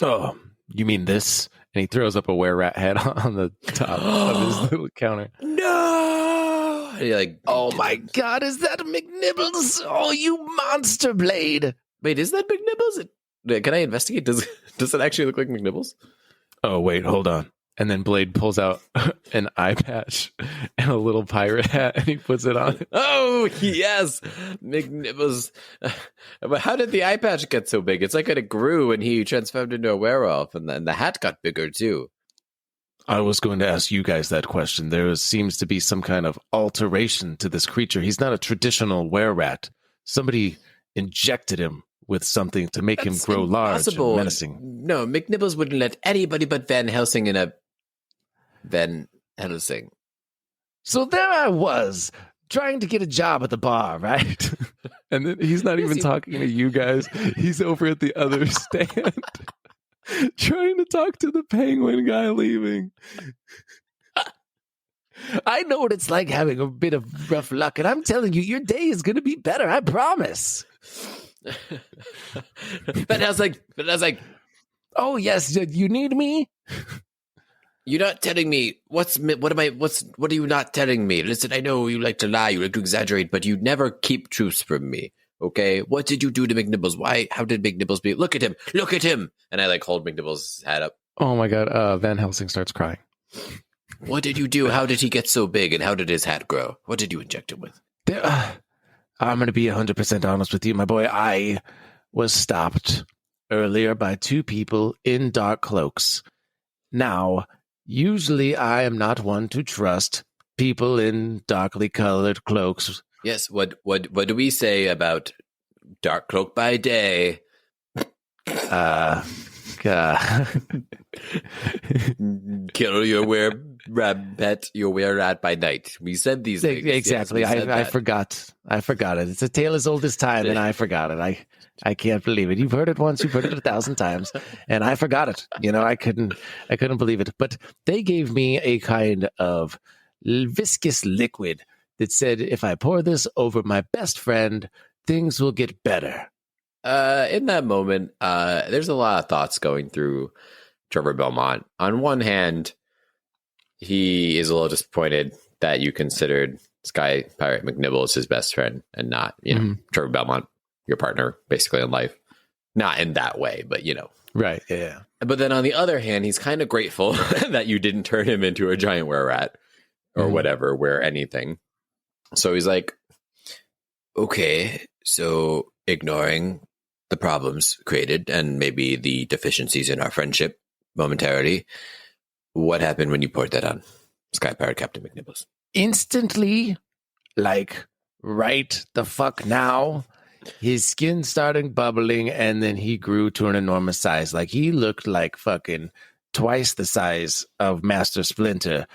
Oh, you mean this? And he throws up a were-rat head on the top of his little counter. No! And you're like, Oh my God, is that McNibbles? Oh, you monster, Blade. wait, is that McNibbles? Can I investigate? Does it actually look like McNibbles? Oh, wait, hold on. And then Blade pulls out an eye patch and a little pirate hat, and he puts it on. Oh, yes! McNibbles. But how did the eye patch get so big? It's like it grew and he transformed into a werewolf, and then the hat got bigger too. I was going to ask you guys that question. There seems to be some kind of alteration to this creature. He's not a traditional were-rat. Somebody injected him with something to make him grow large and menacing. No, McNibbles wouldn't let anybody but Van Helsing in a Van Helsing. So there I was, trying to get a job at the bar, right? And then he's not even talking to you guys. He's over at the other stand trying to talk to the penguin guy leaving. I know what it's like having a bit of rough luck, and I'm telling you, your day is going to be better, I promise. Van Helsing, Oh, yes, you need me? you're not telling me what are you not telling me? Listen, I know you like to lie, you like to exaggerate, but you never keep truths from me. Okay, what did you do to McNibbles? Why? How did McNibbles be? Look at him! And I hold McNibbles' hat up. Oh my God! Van Helsing starts crying. What did you do? How did he get so big? And how did his hat grow? What did you inject him with? I'm going to be 100% honest with you, my boy. I was stopped earlier by two people in dark cloaks. Now, usually I am not one to trust people in darkly colored cloaks. Yes. What do we say about dark cloak by day? Kill your were-rat by night. We said these things. Exactly. Yes, I forgot. I forgot it. It's a tale as old as time, and I forgot it. I can't believe it. You've heard it once, you've heard it 1,000 times, and I forgot it. I couldn't believe it. But they gave me a kind of viscous liquid that said, if I pour this over my best friend, things will get better. In that moment, there's a lot of thoughts going through Trevor Belmont. On one hand, he is a little disappointed that you considered Sky Pirate McNibbles his best friend and not, Trevor Belmont, your partner, basically in life. Not in that way, but Right, yeah. But then on the other hand, he's kind of grateful that you didn't turn him into a giant were-rat or whatever, wear anything. So he's like, okay, so ignoring the problems created and maybe the deficiencies in our friendship momentarily, what happened when you poured that on Sky Pirate Captain McNibbles? Instantly, right the fuck now, his skin started bubbling, and then he grew to an enormous size. Like, he looked like fucking twice the size of Master Splinter.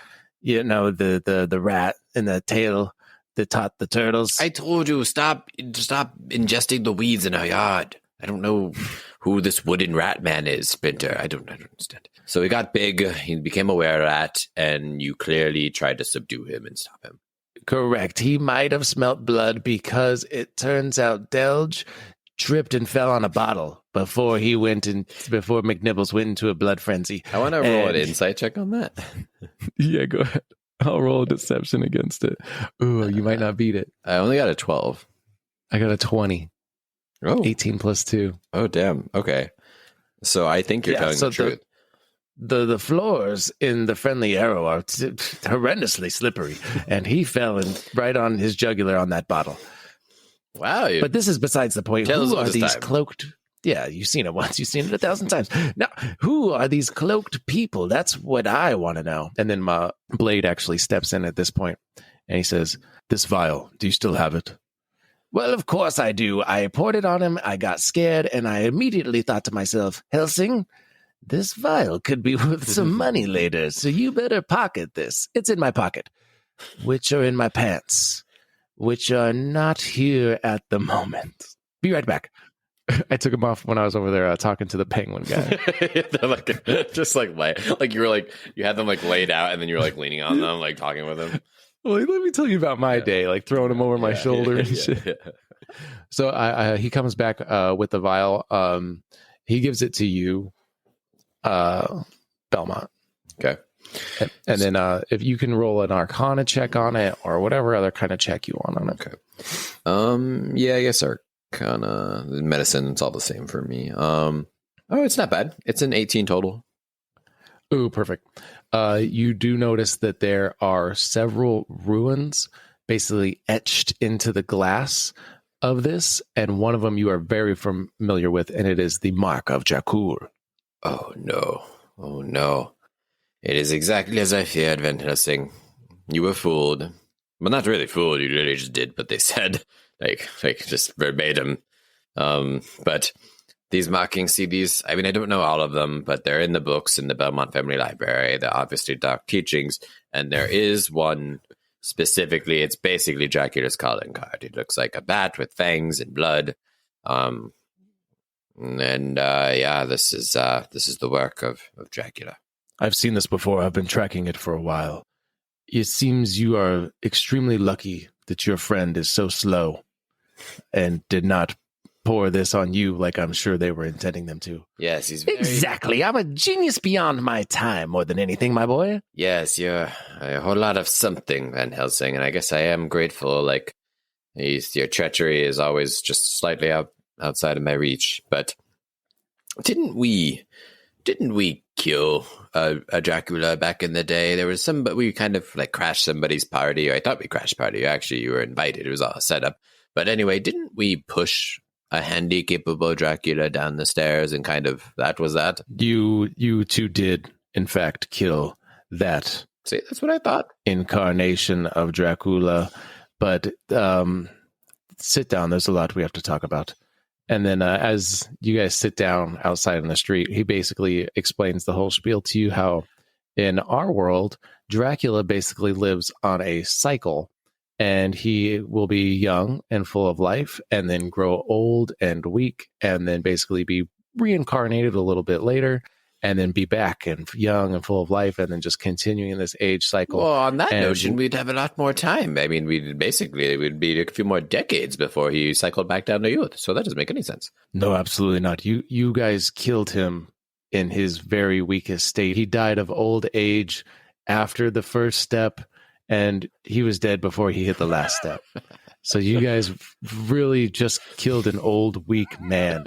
You know, the rat in the tail that taught the turtles. I told you, stop ingesting the weeds in our yard. I don't know who this wooden rat man is, Splinter. I don't understand. So he got big, he became a were-rat, and you clearly tried to subdue him and stop him. Correct. He might have smelt blood because it turns out Delge tripped and fell on a bottle before McNibbles went into a blood frenzy. I want to roll an insight check on that. Yeah, go ahead. I'll roll a deception against it. Ooh, you might not beat it. I only got a 12. I got a 20. Oh, 18 plus 2. Oh, damn. Okay. So I think you're telling the truth. The floors in the Friendly Arrow are horrendously slippery, and he fell right on his jugular on that bottle. Wow. But this is besides the point. Tell us Who about are this these time. cloaked? Yeah, you've seen it once. You've seen it 1,000 times. Now, who are these cloaked people? That's what I want to know. And then my Blade actually steps in at this point, and he says, "This vial, do you still have it?" Well, of course I do. I poured it on him. I got scared, and I immediately thought to myself, Helsing, this vial could be worth some money later, so you better pocket this. It's in my pocket, which are in my pants, which are not here at the moment. Be right back. I took him off when I was over there talking to the penguin guy. They're like, just like you were like, you had them like laid out, and then you were like leaning on them, like talking with them. Well, let me tell you about my day, like throwing him over my shoulder and shit. Yeah. So he comes back with the vial. He gives it to you, Belmont. Okay. And then if you can roll an Arcana check on it or whatever other kind of check you want on it. Okay. Yeah, I guess Arcana, medicine, it's all the same for me. Oh, it's not bad. It's an 18 total. Ooh, perfect. You do notice that there are several ruins basically etched into the glass of this, and one of them you are very familiar with, and it is the mark of Jakul. Oh, no. Oh, no. It is exactly as I feared, Van Helsing. You were fooled. Well, not really fooled. You really just did what they said. Like just verbatim. But these markings, see these, I mean, I don't know all of them, but they're in the books in the Belmont Family Library. They're obviously dark teachings. And there is one specifically, it's basically Dracula's calling card. It looks like a bat with fangs and blood. This is the work of Dracula. I've seen this before. I've been tracking it for a while. It seems you are extremely lucky that your friend is so slow and did not pour this on you like I'm sure they were intending them to. Yes, he's very... Exactly. I'm a genius beyond my time more than anything, my boy. Yes, you're a whole lot of something, Van Helsing, and I guess I am grateful. Like, your treachery is always just slightly outside of my reach. But didn't we kill a Dracula back in the day? There was we kind of like crashed somebody's party. Or I thought we crashed party. Actually, you were invited. It was all set up. But anyway, didn't we push a handy, capable Dracula down the stairs, and kind of that was that? You two did, in fact, kill that. See, that's what I thought. Incarnation of Dracula. But sit down. There's a lot we have to talk about. And then as you guys sit down outside on the street, he basically explains the whole spiel to you, how in our world, Dracula basically lives on a cycle. And he will be young and full of life, and then grow old and weak, and then basically be reincarnated a little bit later, and then be back and young and full of life, and then just continuing this age cycle. Well, on that notion, we'd have a lot more time. I mean, it would be a few more decades before he cycled back down to youth. So that doesn't make any sense. No, absolutely not. You guys killed him in his very weakest state. He died of old age after the first step, and he was dead before he hit the last step. So you guys really just killed an old, weak man.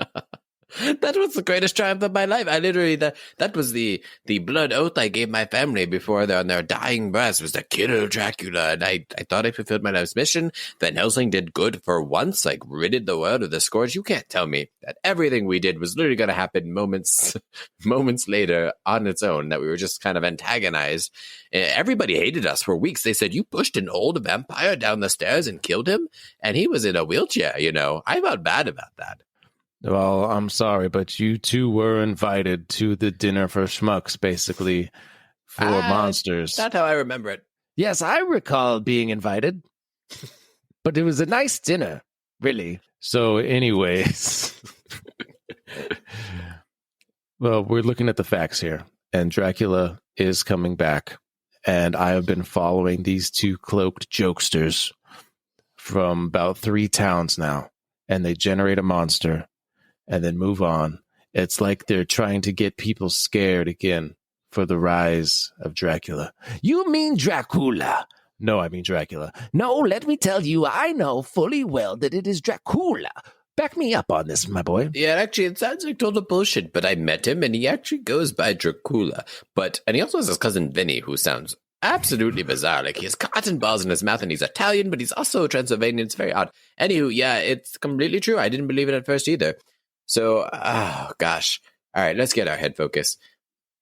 That was the greatest triumph of my life. I literally, that was the blood oath I gave my family before on their dying breaths, was to kill Dracula. And I thought I fulfilled my life's mission. Van Helsing did good for once, like ridded the world of the scourge. You can't tell me that everything we did was literally going to happen moments later on its own, that we were just kind of antagonized. Everybody hated us for weeks. They said, you pushed an old vampire down the stairs and killed him, and he was in a wheelchair, you know. I felt bad about that. Well, I'm sorry, but you two were invited to the dinner for schmucks, basically, for monsters. That's how I remember it. Yes, I recall being invited. But it was a nice dinner, really. So, anyways, well, we're looking at the facts here, and Dracula is coming back, and I have been following these two cloaked jokesters from about 3 towns now, and they generate a monster and then move on. It's like they're trying to get people scared again for the rise of Dracula. You mean Dracula? No, I mean Dracula. No, let me tell you, I know fully well that it is Dracula. Back me up on this, my boy. Yeah, actually, it sounds like total bullshit, but I met him, and he actually goes by Dracula. And he also has his cousin Vinny, who sounds absolutely bizarre. Like, he has cotton balls in his mouth, and he's Italian, but he's also Transylvanian. It's very odd. Anywho, yeah, it's completely true. I didn't believe it at first either. So, oh, gosh. All right, let's get our head focus.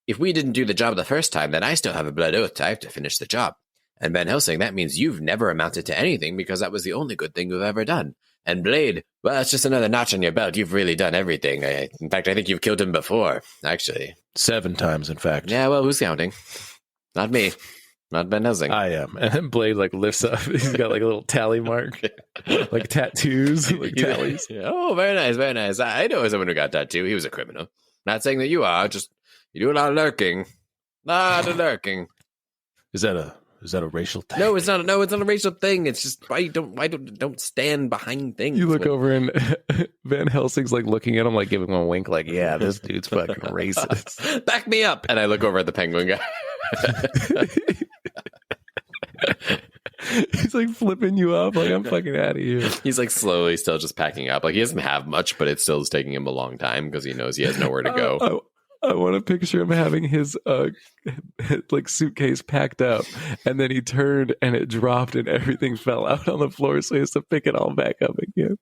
If we didn't do the job the first time, then I still have a blood oath. I have to finish the job. And Van Helsing, that means you've never amounted to anything, because that was the only good thing you've ever done. And Blade, well, it's just another notch on your belt. You've really done everything. In fact, I think you've killed him before, actually. 7 times, in fact. Yeah, well, who's counting? Not me. Not Van Helsing. I am. And then Blade like lifts up. He's got like a little tally mark, like tattoos, like tallies. Oh, very nice, very nice. I know someone who got a tattoo. He was a criminal. Not saying that you are. Just you do a lot of lurking. Lot of lurking. Is that a racial thing? No, it's not. No, it's not a racial thing. It's just why don't stand behind things. You look over and Van Helsing's like looking at him, like giving him a wink, like, yeah, this dude's fucking racist. Back me up. And I look over at the penguin guy. He's like flipping you up, like, I'm fucking out of here. He's like slowly still just packing up. Like, he doesn't have much, but it still is taking him a long time because he knows he has nowhere to go. I want to picture him having his like suitcase packed up, and then he turned and it dropped and everything fell out on the floor, so he has to pick it all back up again.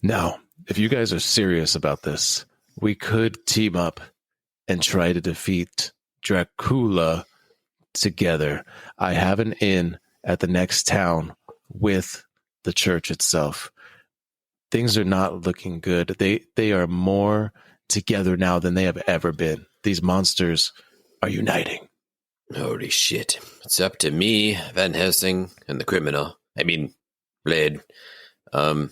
Now, if you guys are serious about this, we could team up and try to defeat Dracula together. I have an inn at the next town with the church itself. Things are not looking good. They are more together now than they have ever been. These monsters are uniting. Holy shit. It's up to me, Van Helsing, and the criminal. I mean, Blade. I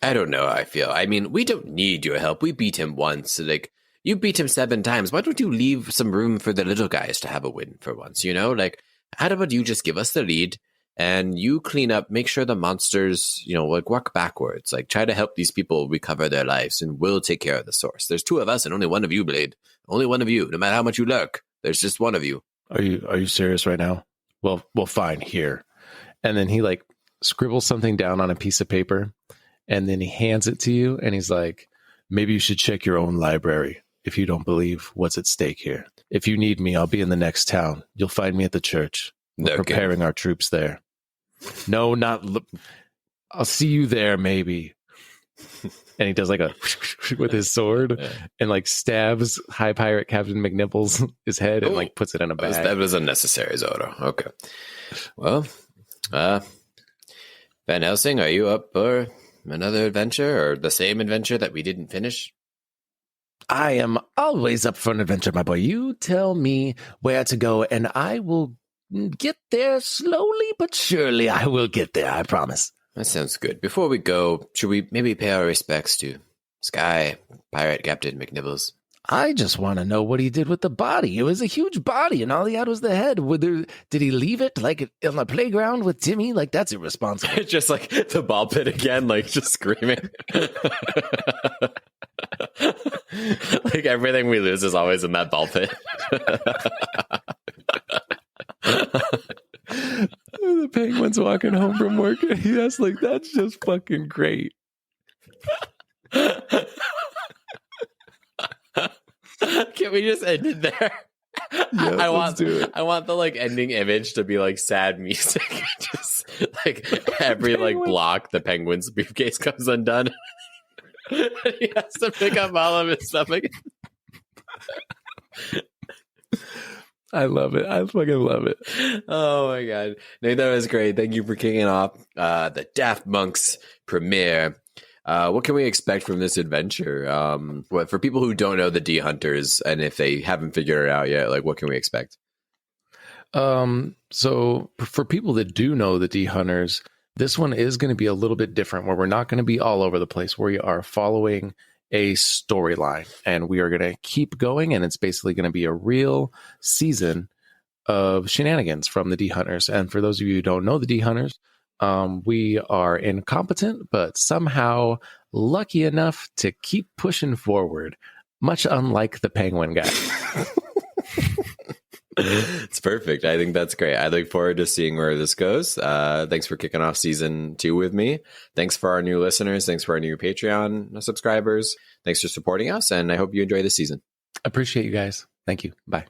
don't know how I feel. I mean, we don't need your help. We beat him once. Like, you beat him 7 times. Why don't you leave some room for the little guys to have a win for once, you know? Like, how about you just give us the lead and you clean up, make sure the monsters, you know, like work backwards. Like, try to help these people recover their lives, and we'll take care of the source. There's 2 of us and only 1 of you, Blade. Only 1 of you. No matter how much you lurk, there's just 1 of you. Are you serious right now? Well, fine, here. And then he like scribbles something down on a piece of paper, and then he hands it to you, and he's like, maybe you should check your own library if you don't believe what's at stake here. If you need me, I'll be in the next town. You'll find me at the church. We're preparing our troops there. No, not... I'll see you there, maybe. And he does like a with his sword and like stabs High Pirate Captain McNipples his head and like puts it in a bag. That was unnecessary, Zoro. Okay. Well, Van Helsing, are you up for another adventure or the same adventure that we didn't finish? I am always up for an adventure, my boy. You tell me where to go, and I will get there slowly but surely. I will get there, I promise. That sounds good. Before we go, should we maybe pay our respects to Sky Pirate Captain McNipples? I just want to know what he did with the body. It was a huge body, and all he had was the head. Did he leave it like on the playground with Timmy? Like, that's irresponsible. Just like the ball pit again, like just screaming. Like everything we lose is always in that ball pit. The penguins walking home from work. Yes, like that's just fucking great. Can we just end it there? Yeah, let's do it. I want the like ending image to be like sad music. Just like every like block, the penguin's briefcase comes undone. He has to pick up all of his stuff again. I love it. I fucking love it. Oh my god, Nate, that was great. Thank you for kicking off the Daft Monks premiere. What can we expect from this adventure? For people who don't know the D Hunters, and if they haven't figured it out yet, like what can we expect? So for people that do know the D Hunters, this one is going to be a little bit different, where we're not going to be all over the place. We are following a storyline, and we are going to keep going, and it's basically going to be a real season of shenanigans from the D Hunters. And for those of you who don't know the D Hunters, we are incompetent, but somehow lucky enough to keep pushing forward, much unlike the penguin guy. It's perfect. I think that's great. I look forward to seeing where this goes. Thanks for kicking off season 2 with me. Thanks for our new listeners. Thanks for our new Patreon subscribers. Thanks for supporting us, and I hope you enjoy this season. Appreciate you guys. Thank you. Bye.